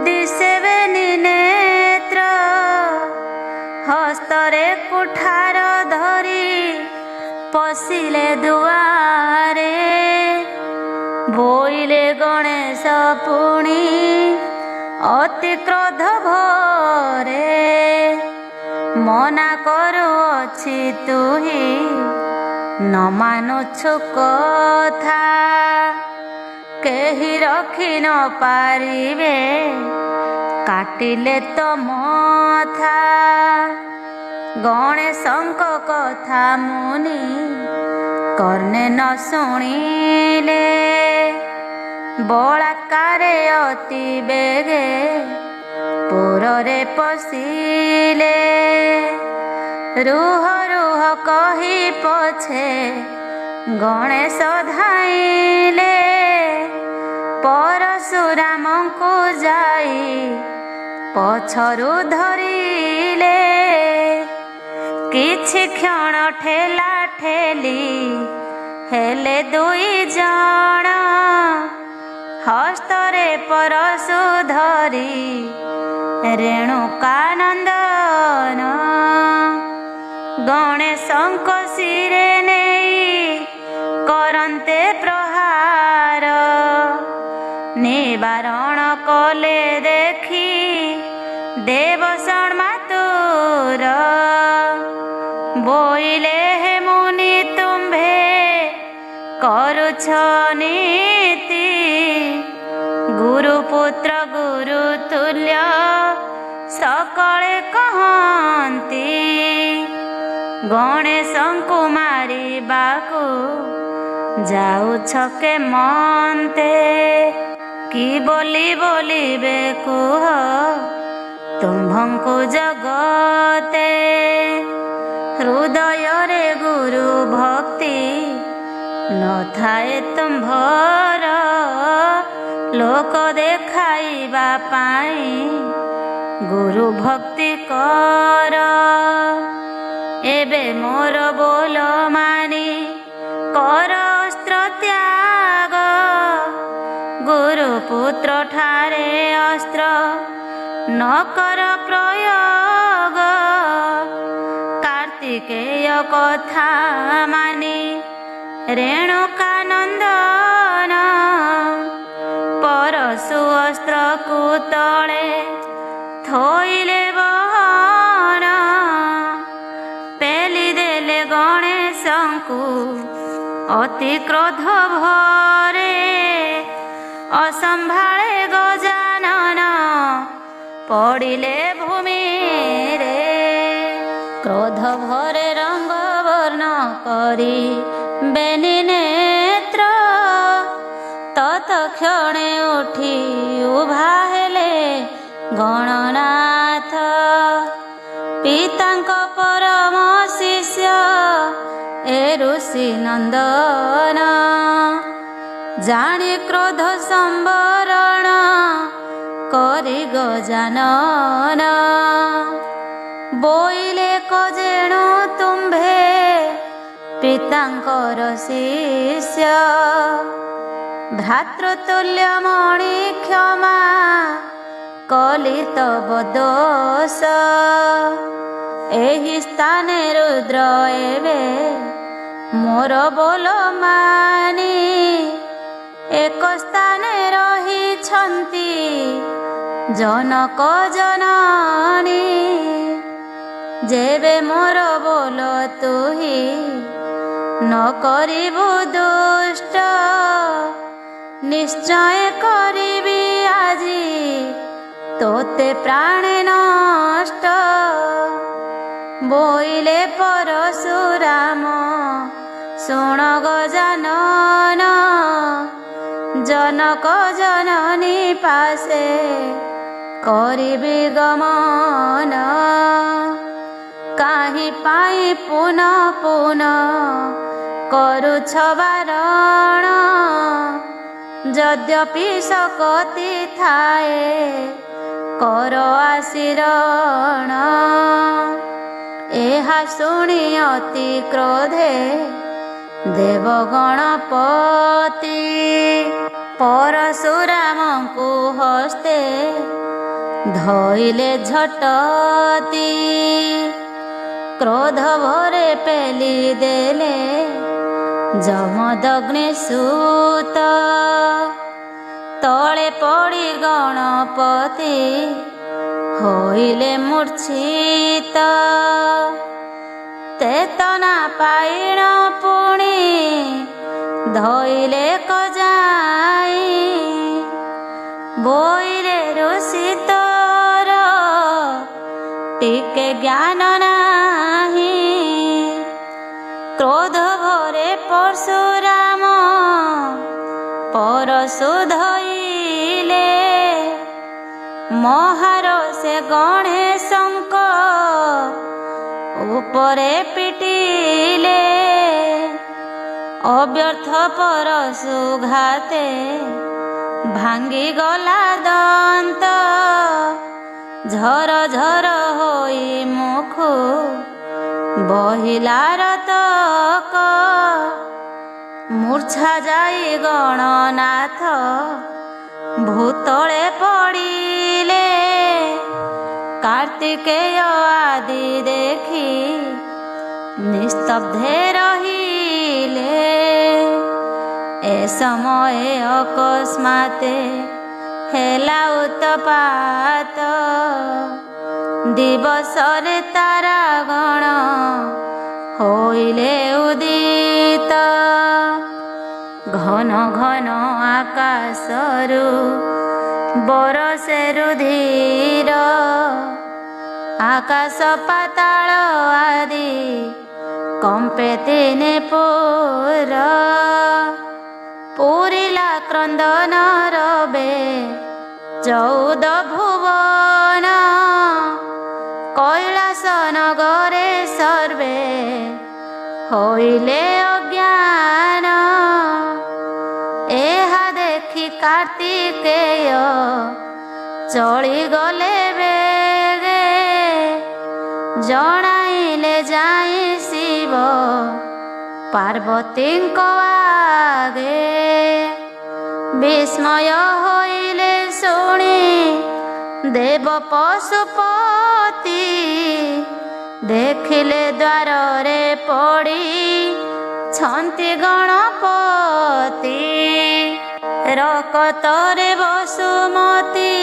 ଦିଶେବେନି ନେତ୍ର। ହସ୍ତରେ କୁଠାର ଧରି ପଶିଲେ ଦୁଆରେ, ବୋଇଲେ ଗଣେଶ ପୁଣି ଅତି କ୍ରୋଧ ଭରେ। ମନା କରୁଅଛି ତୁହି ନ ମାନୁଛୁ କଥା, କେହି ରଖି ନ ପାରିବେ କାଟିଲେ ତ ମଥା। ଗଣେଶଙ୍କ କଥା ମୁନି କର୍ଣ୍ଣେ ନ ଶୁଣିଲେ, ବଳାକାରେ ଅତି ବେଗେ ପୁରରେ ପଶିଲେ। ରୁହ ରୁହ କହି ପଛେ ଗଣେଶ ଧାଇଁଲେ, ପରଶୁରାମଙ୍କୁ ଯାଇ ପଛରୁ ଧରିଲେ। କିଛି କ୍ଷଣ ଠେଲା ଠେଲି ହେଲେ ଦୁଇ ଜଣ, ହସ୍ତରେ ପରଶୁ ଧରି ରେଣୁକାନନ୍ଦନ। ଗଣେଶଙ୍କ ଶିରେ ନେଇ କରନ୍ତେ ପ୍ରହାର, ନିବାରଣ କଲେ ଦେଖି ଦେବସଣ ମାତୁର। ବୋଇଲେ ହେ ମୁନି ତୁମ୍ଭେ କରୁଛ ନୀତି, ଗୁରୁପୁତ୍ର ଗୁରୁ ତୁଲ୍ୟ ସକଳେ କହନ୍ତି। ଗଣେଶଙ୍କୁ ମାରିବାକୁ ଯାଉଛ କେମନ୍ତେ, କି ବୋଲି ବୋଲିବେ କୁହ ତୁମ୍ଭଙ୍କୁ ଜଗତେ। ହୃଦୟରେ ଗୁରୁ ଭକ୍ତି ନଥାଏ ତୁମ୍ଭର, ଲୋକ ଦେଖାଇବା ପାଇଁ ଗୁରୁ ଭକ୍ତି କର। ଏବେ ମୋର ବୋଲ ମାନି କର ଅସ୍ତ୍ର ତ୍ୟାଗ, ଗୁରୁ ପୁତ୍ର ଠାରେ ଅସ୍ତ୍ର ନ କର ପ୍ରୟୋଗ। କାର୍ତ୍ତିକେୟ କଥା ମାନି ରେଣୁକାନନ୍ଦନ, ପରଶୁ ଅସ୍ତ୍ରକୁ ତଳେ ଥୋଇଲେ ବହନ। ପେଲି ଦେଲେ ଗଣେଶଙ୍କୁ ଅତି କ୍ରୋଧ ଭରେ, ଅସମ୍ଭାଳେ ଗଜାନନ ପଡ଼ିଲେ ଭୂମିରେ। କ୍ରୋଧ ଭରେ ରଙ୍ଗ ବର୍ଣ୍ଣ କରି ବେନି ନେତ୍ର, ତତ କ୍ଷଣେ ଉଠି ଉଭା ହେଲେ ଗଣନାଥ। ପିତାଙ୍କ ପରମ ଶିଷ୍ୟ ଏ ଋଷି ନନ୍ଦନ, ଜାଣି କ୍ରୋଧ ସମ୍ବରଣ କରି ଗଜାନନ। ବୋଇଲେ କଜେଣୁ ତୁମ୍ଭେ ପିତାଙ୍କର ଶିଷ୍ୟ, ଭ୍ରାତୃତୁଲ୍ୟ ମଣି କ୍ଷମା କଲି ତବ ଦୋଷ। ଏହି ସ୍ଥାନେ ରୁଦ୍ର ଏବେ ମୋର ବୋଲ ମାନି, ଏକ ସ୍ଥାନେ ରହିଛନ୍ତି ଜନକ ଜନନୀ। ଯେବେ ମୋର ବୋଲ ତୁହି ନ କରିବୁ ଦୁଷ୍ଟ, ନିଶ୍ଚୟ କରିବି ଆଜି ତୋତେ ପ୍ରାଣେ ନଷ୍ଟ। ବୋଇଲେ ପରଶୁରାମ ଶୁଣ ଗଜାନନ, ଜନକ ଜନନୀ ପାଶେ କରିବି ଗମନ। କାହିଁ ପାଇଁ ପୁନଃ ପୁନଃ କରୁଛ ବାରଣ, ଯଦ୍ୟପି ଶକ୍ତି ଥାଏ କର ଆଶୀରଣ। ଏହା ଶୁଣି ଅତି କ୍ରୋଧେ ଦେବ ଗଣପତି, ପରଶୁରାମଙ୍କୁ ହସ୍ତେ ଧଇଲେ ଝଟତି। କ୍ରୋଧ ଭରେ ପେଲି ଦେଲେ ଯମଦଗ୍ନି ସୁତ, ତଳେ ପଡ଼ି ଗଣପତି ହୋଇଲେ ମୂର୍ଚ୍ଛିତ। ଚେତନା ପାଇଣ ପୁଣି ଧଇଲେ କଜାଇ, ବୋଇଲେ ଋଷି ତୋର ଟିକେ ଜ୍ଞାନ ନାହିଁ। କ୍ରୋଧ ଭରେ ପରଶୁରାମ ପରଶୁ ଧଇଲେ, ମହାରସେ ଗଣେଶଙ୍କ ଉପରେ ପିଟିଲେ। ଅବ୍ୟର୍ଥ ପରଶୁ ଘାତେ ଭାଙ୍ଗିଗଲା ଦନ୍ତ, ଝର ଝର ହୋଇ ମୁଖୁ ବହିଲା ରତକ। ମୂର୍ଚ୍ଛା ଯାଇ ଗଣନାଥ ଭୂତଳେ ପଡ଼ିଲେ, କାର୍ତ୍ତିକେୟ ଆଦି ଦେଖି ନିସ୍ତବ୍ଧେ ରହିଲେ। ଏ ସମୟେ ଅକସ୍ମାତେ ହେଲା ଉତ୍ପାତ, ଦିବସରେ ତାରା ଗଣ ହୋଇଲେ ଉଦିତ। ଘନ ଘନ ଆକାଶରୁ ବରଷେ ରୁଧିର, ଆକାଶ ପାତାଳ ଆଦି କମ୍ପେ ତିନି ପୁର। ପୁରିଲା କ୍ରନ୍ଦନ ରବେ 14 ଭୁବନ, କୈଳାସ ନଗରେ ସର୍ବେ ହୋଇଲେ ଅଜ୍ଞାନ। ଏହା ଦେଖି କାର୍ତ୍ତିକେୟ ଚଳିଗଲେ ବେଗେ, ଜଣାଇଲେ ଯାଇ ଶିବ ପାର୍ବତୀଙ୍କ ଆଗେ। ବିସ୍ମୟ ହୋଇଲେ ଶୁଣି ଦେବ ପଶୁପତି, ଦେଖିଲେ ଦ୍ୱାରରେ ପଡ଼ିଛନ୍ତି ଗଣପତି। ରକତରେ ବସୁମତୀ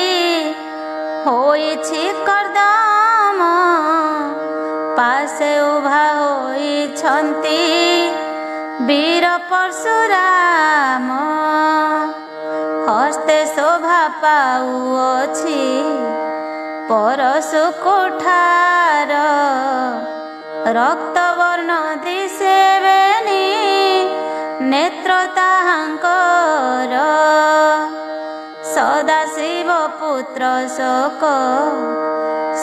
ହୋଇଛି କର୍ଦ୍ଦମ, ପାଶେ ଉଭା ହୋଇଛନ୍ତି ବୀର ପରଶୁରାମ। ହସ୍ତେ ଶୋଭା ପାଉଅଛି ପରଶୁ କୁଠାର, ରକ୍ତବର୍ଣ୍ଣ ଦିଶେବେନି ନେତ୍ର ତାହାଙ୍କର। ସଦାଶିବ ପୁତ୍ର ଶୋକ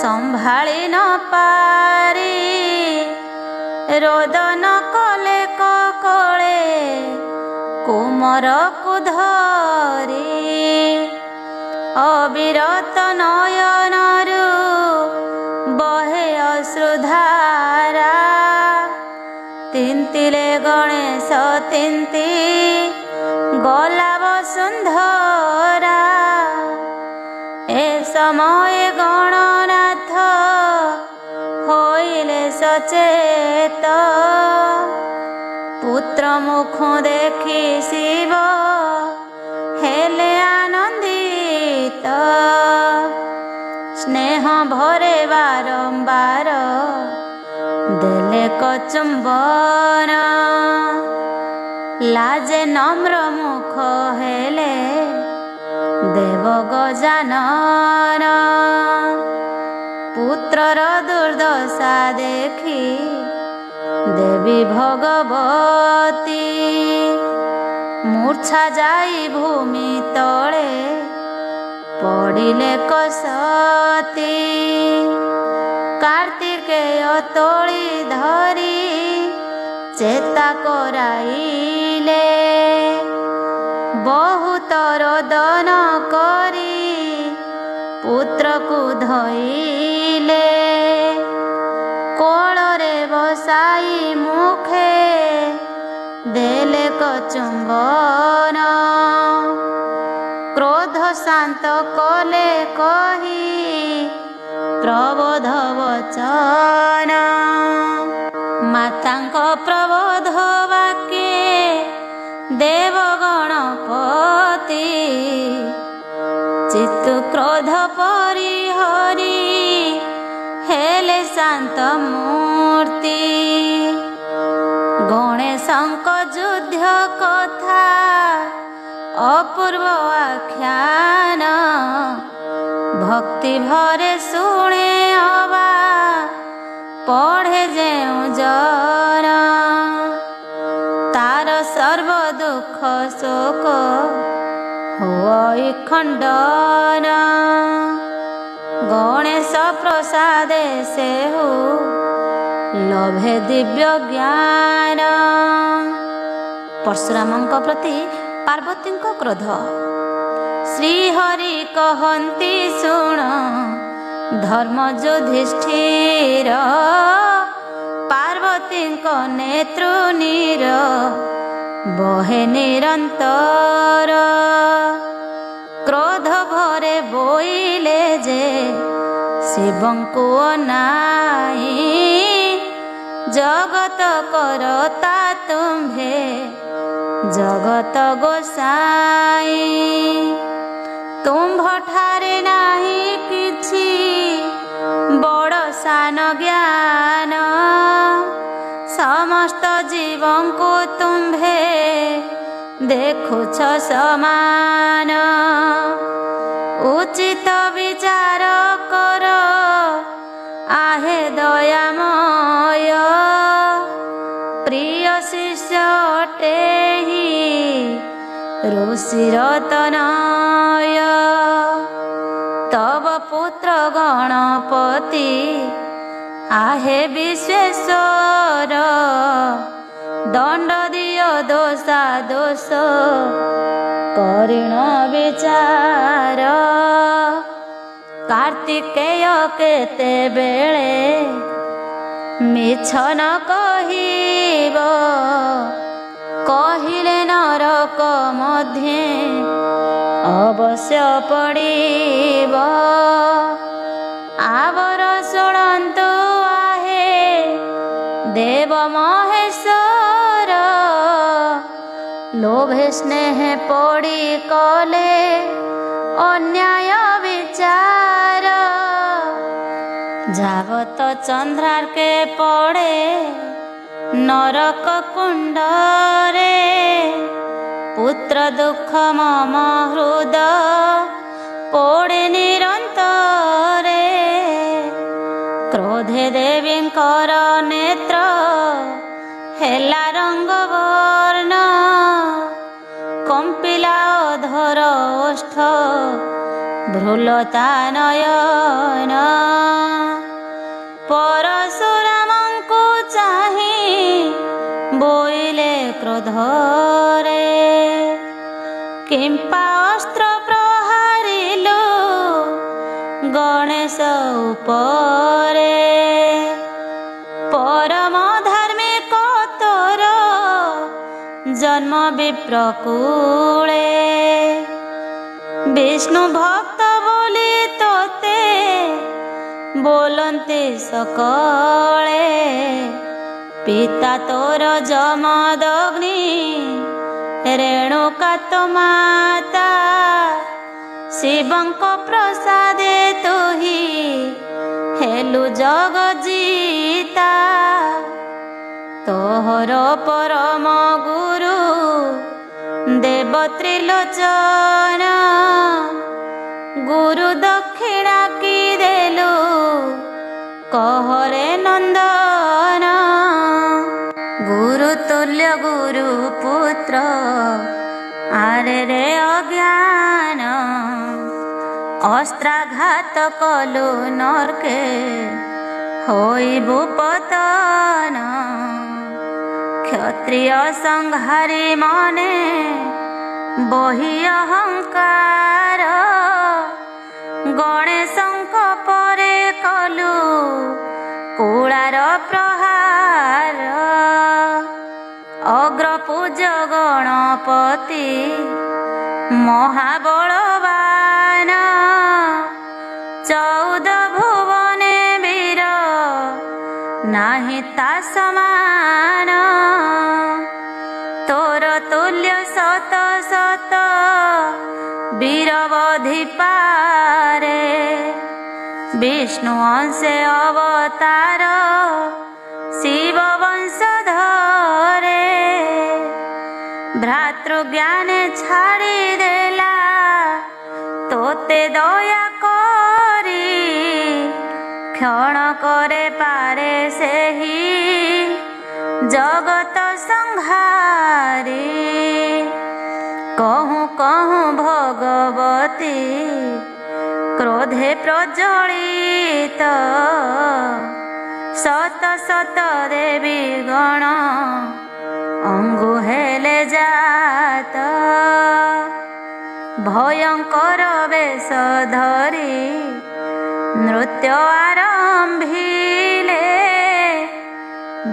ସମ୍ଭାଳି ନ ପାରି ରୋଦନ କଲେ କକଳେ କୁମରକୁ ଧରି ଅବିରତ ନୟନରୁ ବହେ ଅଶ୍ରୁଧାରା ତିନ୍ତିଲେ ଗଣେଶ ତିନ୍ତି ଗଲା ବସୁନ୍ଧରା ଏ ସମୟ ଗଣନାଥ ହୋଇଲେ ସଚେତ ପୁତ୍ର ମୁଖ ଦେଖି ଶିବ ହେଲେ ଆନନ୍ଦିତ ସ୍ନେହ ଭରେ ବାରମ୍ବାର ଦେଲେ କଚୁମ୍ବନ ଲାଜେ ନମ୍ର ମୁଖ ହେଲେ ଦେବ ଗଜାନନ ପୁତ୍ରର ଦୁର୍ଦ୍ଦଶା ଦେଖି ଦେବୀ ଭଗବତୀ ମୂର୍ଚ୍ଛା ଯାଇ ଭୂମି ତଳେ ପଡ଼ିଲେ କସତି କାର୍ତ୍ତିକେୟ ତୋଳି ଧରି ଚେତା କରାଇଲେ ବହୁତ ରୋଦନ କରି ପୁତ୍ରକୁ ଧଇଲେ କୋଳରେ ବସାଇ ମୁଖେ ଦେଲେ କଚୁମ୍ବନ କ୍ରୋଧ ଶାନ୍ତ କଲେ କହି ପ୍ରବୋଧ ବଚନ ମାତାଙ୍କ ପ୍ରବୋଧ ବାକ୍ୟେ ଦେବ ଗଣପତି ଚିତ୍ତୁ କ୍ରୋଧ ପରିହରି ହେଲେ ଶାନ୍ତ ମୂର୍ତ୍ତି ଗଣେଶଙ୍କ ଯୁଦ୍ଧ କଥା ଅପୂର୍ବ ଆଖ୍ୟାନ ଭକ୍ତି ଭରେ ଶୁଣେ ଅବା ପଢ଼େ ଯେଉଁ ଜନ ତାର ସର୍ବ ଦୁଃଖ ଶୋକ ହୋଇ ଖଣ୍ଡନ ଗଣେଶ ପ୍ରସାଦେ ସେହୁ ଲଭେ ଦିବ୍ୟ ଜ୍ଞାନ ପରଶୁରାମଙ୍କ ପ୍ରତି ପାର୍ବତୀଙ୍କ କ୍ରୋଧ ଶ୍ରୀହରି କହନ୍ତି ଶୁଣ ଧର୍ମ ଯୁଧିଷ୍ଠିର ପାର୍ବତୀଙ୍କ ନେତୃନୀର ବହେ ନିରନ୍ତର କ୍ରୋଧ ଭରେ ବୋଇଲେ ଯେ ଶିବଙ୍କୁ ଅନାଇ ଜଗତ କରତା ତୁମ୍ଭେ ଜଗତ ଗୋସାଇ ତୁମ୍ଭଠାରେ ନାହିଁ କିଛି ବଡ଼ ସାନ ଜ୍ଞାନ ସମସ୍ତ ଜୀବଙ୍କୁ ତୁମ୍ଭେ ଦେଖୁଛ ସମାନ ଉଚିତ ବିଚାର କର ଆହେ ଦୟାମୟ ପ୍ରିୟ ଶିଷ୍ୟ ଅଟେହି ଋଷିର ତନୟ ତବ ପୁତ୍ର ଗଣପତି आहे विश्वेश्वर दंड दियो दोषा दोष करिण विचार कार्तिकेय केते बेले मिछ न कहिब कहिले नरक मध्ये अवश्य पड़िब आवर शुणन्तु आहे देव महेश्वर लोभे स्नेह पड़ी कले अन्याय विचार जागत चंद्रार के पड़े नरक कुंडरे पुत्र दुख मम हृदय पड़े निरंतरे क्रोधे देवींकर नेत्र हेला रंग वर्ण कंपिला ଅଧର ଓଷ୍ଠ ଭ୍ରୁଲତା ନୟନ। ପରଶୁରାମଙ୍କୁ ଚାହିଁ ବୋଇଲେ କ୍ରୋଧରେ, କିମ୍ପା ଅସ୍ତ୍ର ପ୍ରହାରିଲୁ ଗଣେଶ ଉପରେ। ପରମ ଧାର୍ମିକ ତୋର ଜନ୍ମ ବିପ୍ରକୂଳେ, ବିଷ୍ଣୁ ଭକ୍ତ ବୋଲି ତୋତେ ବୋଲନ୍ତି ସକଳେ। ପିତା ତୋର ଯମଦଗ୍ନି, ରେଣୁକା ତୋ ମାତା, ଶିବଙ୍କ ପ୍ରସାଦେ ତୁହି ହେଲୁ ଜଗଜିତା। ତୋହର ପରମ ଗୁରୁ ଦେବ ତ୍ରିଲୋଚନ, ଗୁରୁ ଦକ୍ଷିଣା କି ଦେଲୁ କହରେ ନନ୍ଦନ। ଗୁରୁ ତୁଲ୍ୟ ଗୁରୁ ପୁତ୍ର ଆରେ ରେ ଅଜ୍ଞାନ, ଅସ୍ତ୍ରାଘାତ କଲୁ ନର୍କେ ହୋଇବୁ ପତନ। କ୍ଷତ୍ରିୟ ସଂହାରୀ ମନେ ବହି ଅହଙ୍କାର, ଗଣେଶଙ୍କ ପରେ କଲୁ କୁଳାର ପ୍ରହାର। ଅଗ୍ରପୂଜ ଗଣପତି ମହାବଳବାନ, 14 ଭୁବନେ ବୀର ନାହିଁ ତା ସମାନ। ତୋର ତୁଲ୍ୟ ଶତ ଶତ ବୀରବଧି ପାରେ, ବିଷ୍ଣୁ ଅଂଶେ ଅବତାର ଶିବ ବଂଶଧରେ। ଭ୍ରାତୃଜ୍ଞାନେ ଛାଡ଼ିଦେଲା ତୋତେ ଦୟା କରି, କ୍ଷଣକରେ ପାରେ ସେହି ଜଗତ ସଂହାରୀ। କହୁଁ କହୁଁ ଭଗବତୀ କ୍ରୋଧେ ପ୍ରଜ୍ୱଳିତ, ଶତ ଶତ ଦେବୀ ଗଣ ଅଙ୍ଗୁ ହେଲେ ଜାତ। ଭୟଙ୍କର ବେଶ ଧରି ନୃତ୍ୟ ଆରମ୍ଭିଲେ,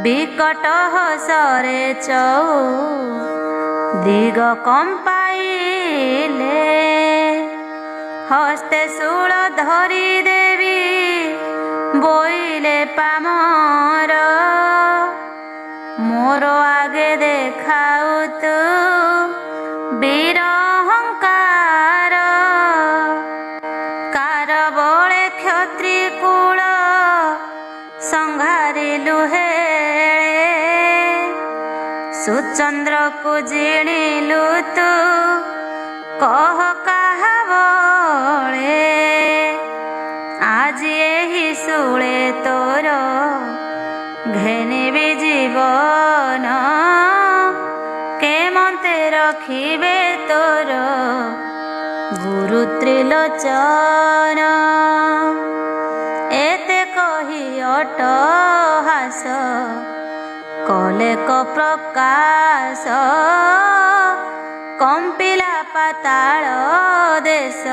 ବିକଟ ହସରେ ଚଉଦିଗ କମ୍ପାଇଲେ। ହସ୍ତେ ଶୂଳ ଧରି ଦେବୀ ବୋଇଲେ ପାମର, ମୋର ଆଗେ ଦେଖାଉ ତୁ ବୀର ଅହଙ୍କାର। କାର ବଳେ କ୍ଷତ୍ରି କୁଳ ସଂହାରିଲୁ ହେଳେ, ସୁଚନ୍ଦ୍ରକୁ ଜିଣିଲୁ ତୁ କହ କାହା ବଳେ। ଆଜି ଏହି ଶୂଳେ ତୋର ଘେନିବି ଜୀବନ, କେମନ୍ତେ ରଖିବେ ତୋର ଗୁରୁ ତ୍ରିଲୋଚନ। ଏତେ କହି ଅଟ୍ଟହାସ କଲେ କ ପ୍ରକାଶ, କମ୍ପିଲା ପାତାଳ ଦେଶ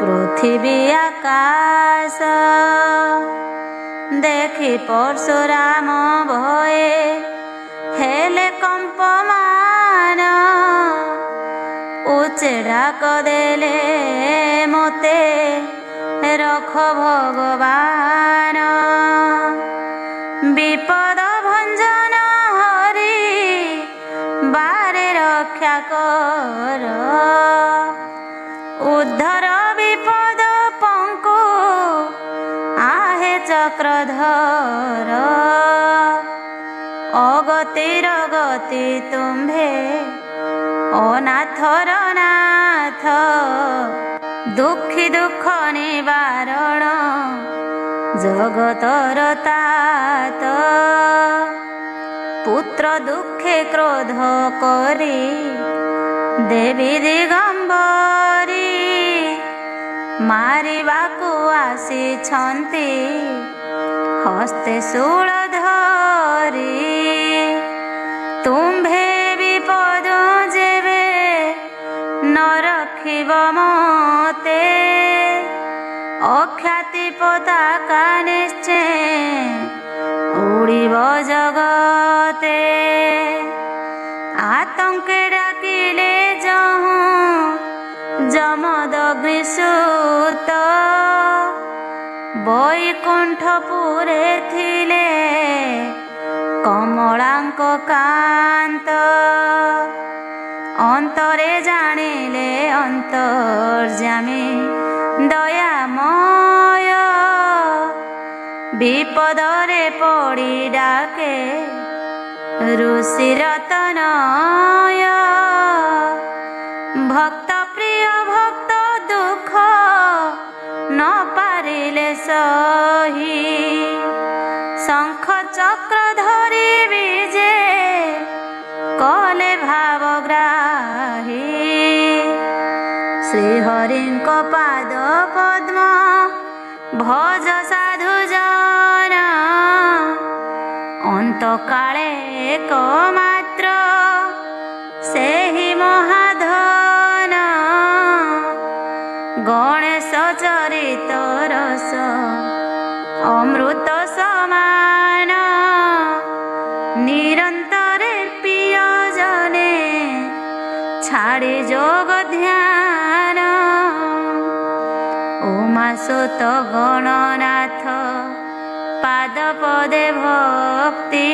ପୃଥିବୀ ଆକାଶ। ଦେଖି ପରଶୁରାମ ଭୟେ ହେଲେ କମ୍ପମାନ, ଉଚ୍ଚେ ଡାକ ଦେଲେ ମୋତେ ରଖ ଭଗବାନ। ବିପଦ ଭଞ୍ଜନ ହରି ବାରେ ରକ୍ଷା କର, ଉଦ୍ଧର ବିପଦ ପଙ୍କୁ आहे ଚକ୍ରଧର। ଅଗତିର ଗତି ତୁମ୍ଭେ ଅନାଥର ନାଥ, ଦୁଃଖୀ ଦୁଃଖ ନିବାରଣ ଜଗତର ତାତ। ପୁତ୍ର ଦୁଃଖେ କ୍ରୋଧ କରି ଦେବୀ ଦିଗମ୍ବରୀ ମାରିବାକୁ ଆସିଛନ୍ତି ହସ୍ତେ ଶୂଳ ଧରି। ତୁମ୍ଭେ ବିପଦ ଯେବେ ନ ରଖିବ ମତେ, ଅଖ୍ୟାତି ପତାକା ନିଶ୍ଚେ ଉଡ଼ିବ ଜଗତେ। ଆତଙ୍କେ ଡାକିଲେ ଯହୁଁ ଯମଦଗ୍ନିସୂତ, ବୈକୁଣ୍ଠପୁରେ ଥିଲେ କମଳାଙ୍କ କାନ୍ତ। ଅନ୍ତରେ ଜାଣିଲେ ଅନ୍ତର୍ଯ୍ୟାମୀ ଦୟାମୟ, ବିପଦରେ ପଡ଼ି ଡାକେ ଋଷିରତନୟ। ଭକ୍ତ ପ୍ରିୟ ଭକ୍ତ ଦୁଃଖ ନ ପାରିଲେ ସହି, ଶଙ୍ଖ ଚକ୍ର ଧରି ବିଜେ କଲେ ଭାବଗ୍ରାହୀ। ଶ୍ରୀହରିଙ୍କ ପାଦ ପଦ୍ମ ଭଜ ସାଧୁ ଜନ, ଅନ୍ତକାଳେ ଏକମାତ୍ର ସେହି ମହାଧନ। ଗଣେଶ ଚରିତ ରସ ଅମୃତ ସମାନ, ନିରନ୍ତରେ ପ୍ରିୟଜନେ ଛାଡ଼ି ଯୋଗ ଧ୍ୟାନ। ଉମାସୁତ ଗଣନାଥ ପାଦ ପଦେ ଭକ୍ତି,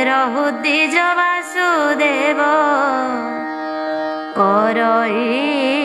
ରହୁ ଦ୍ୱିଜ ବାସୁଦେବ କରଇ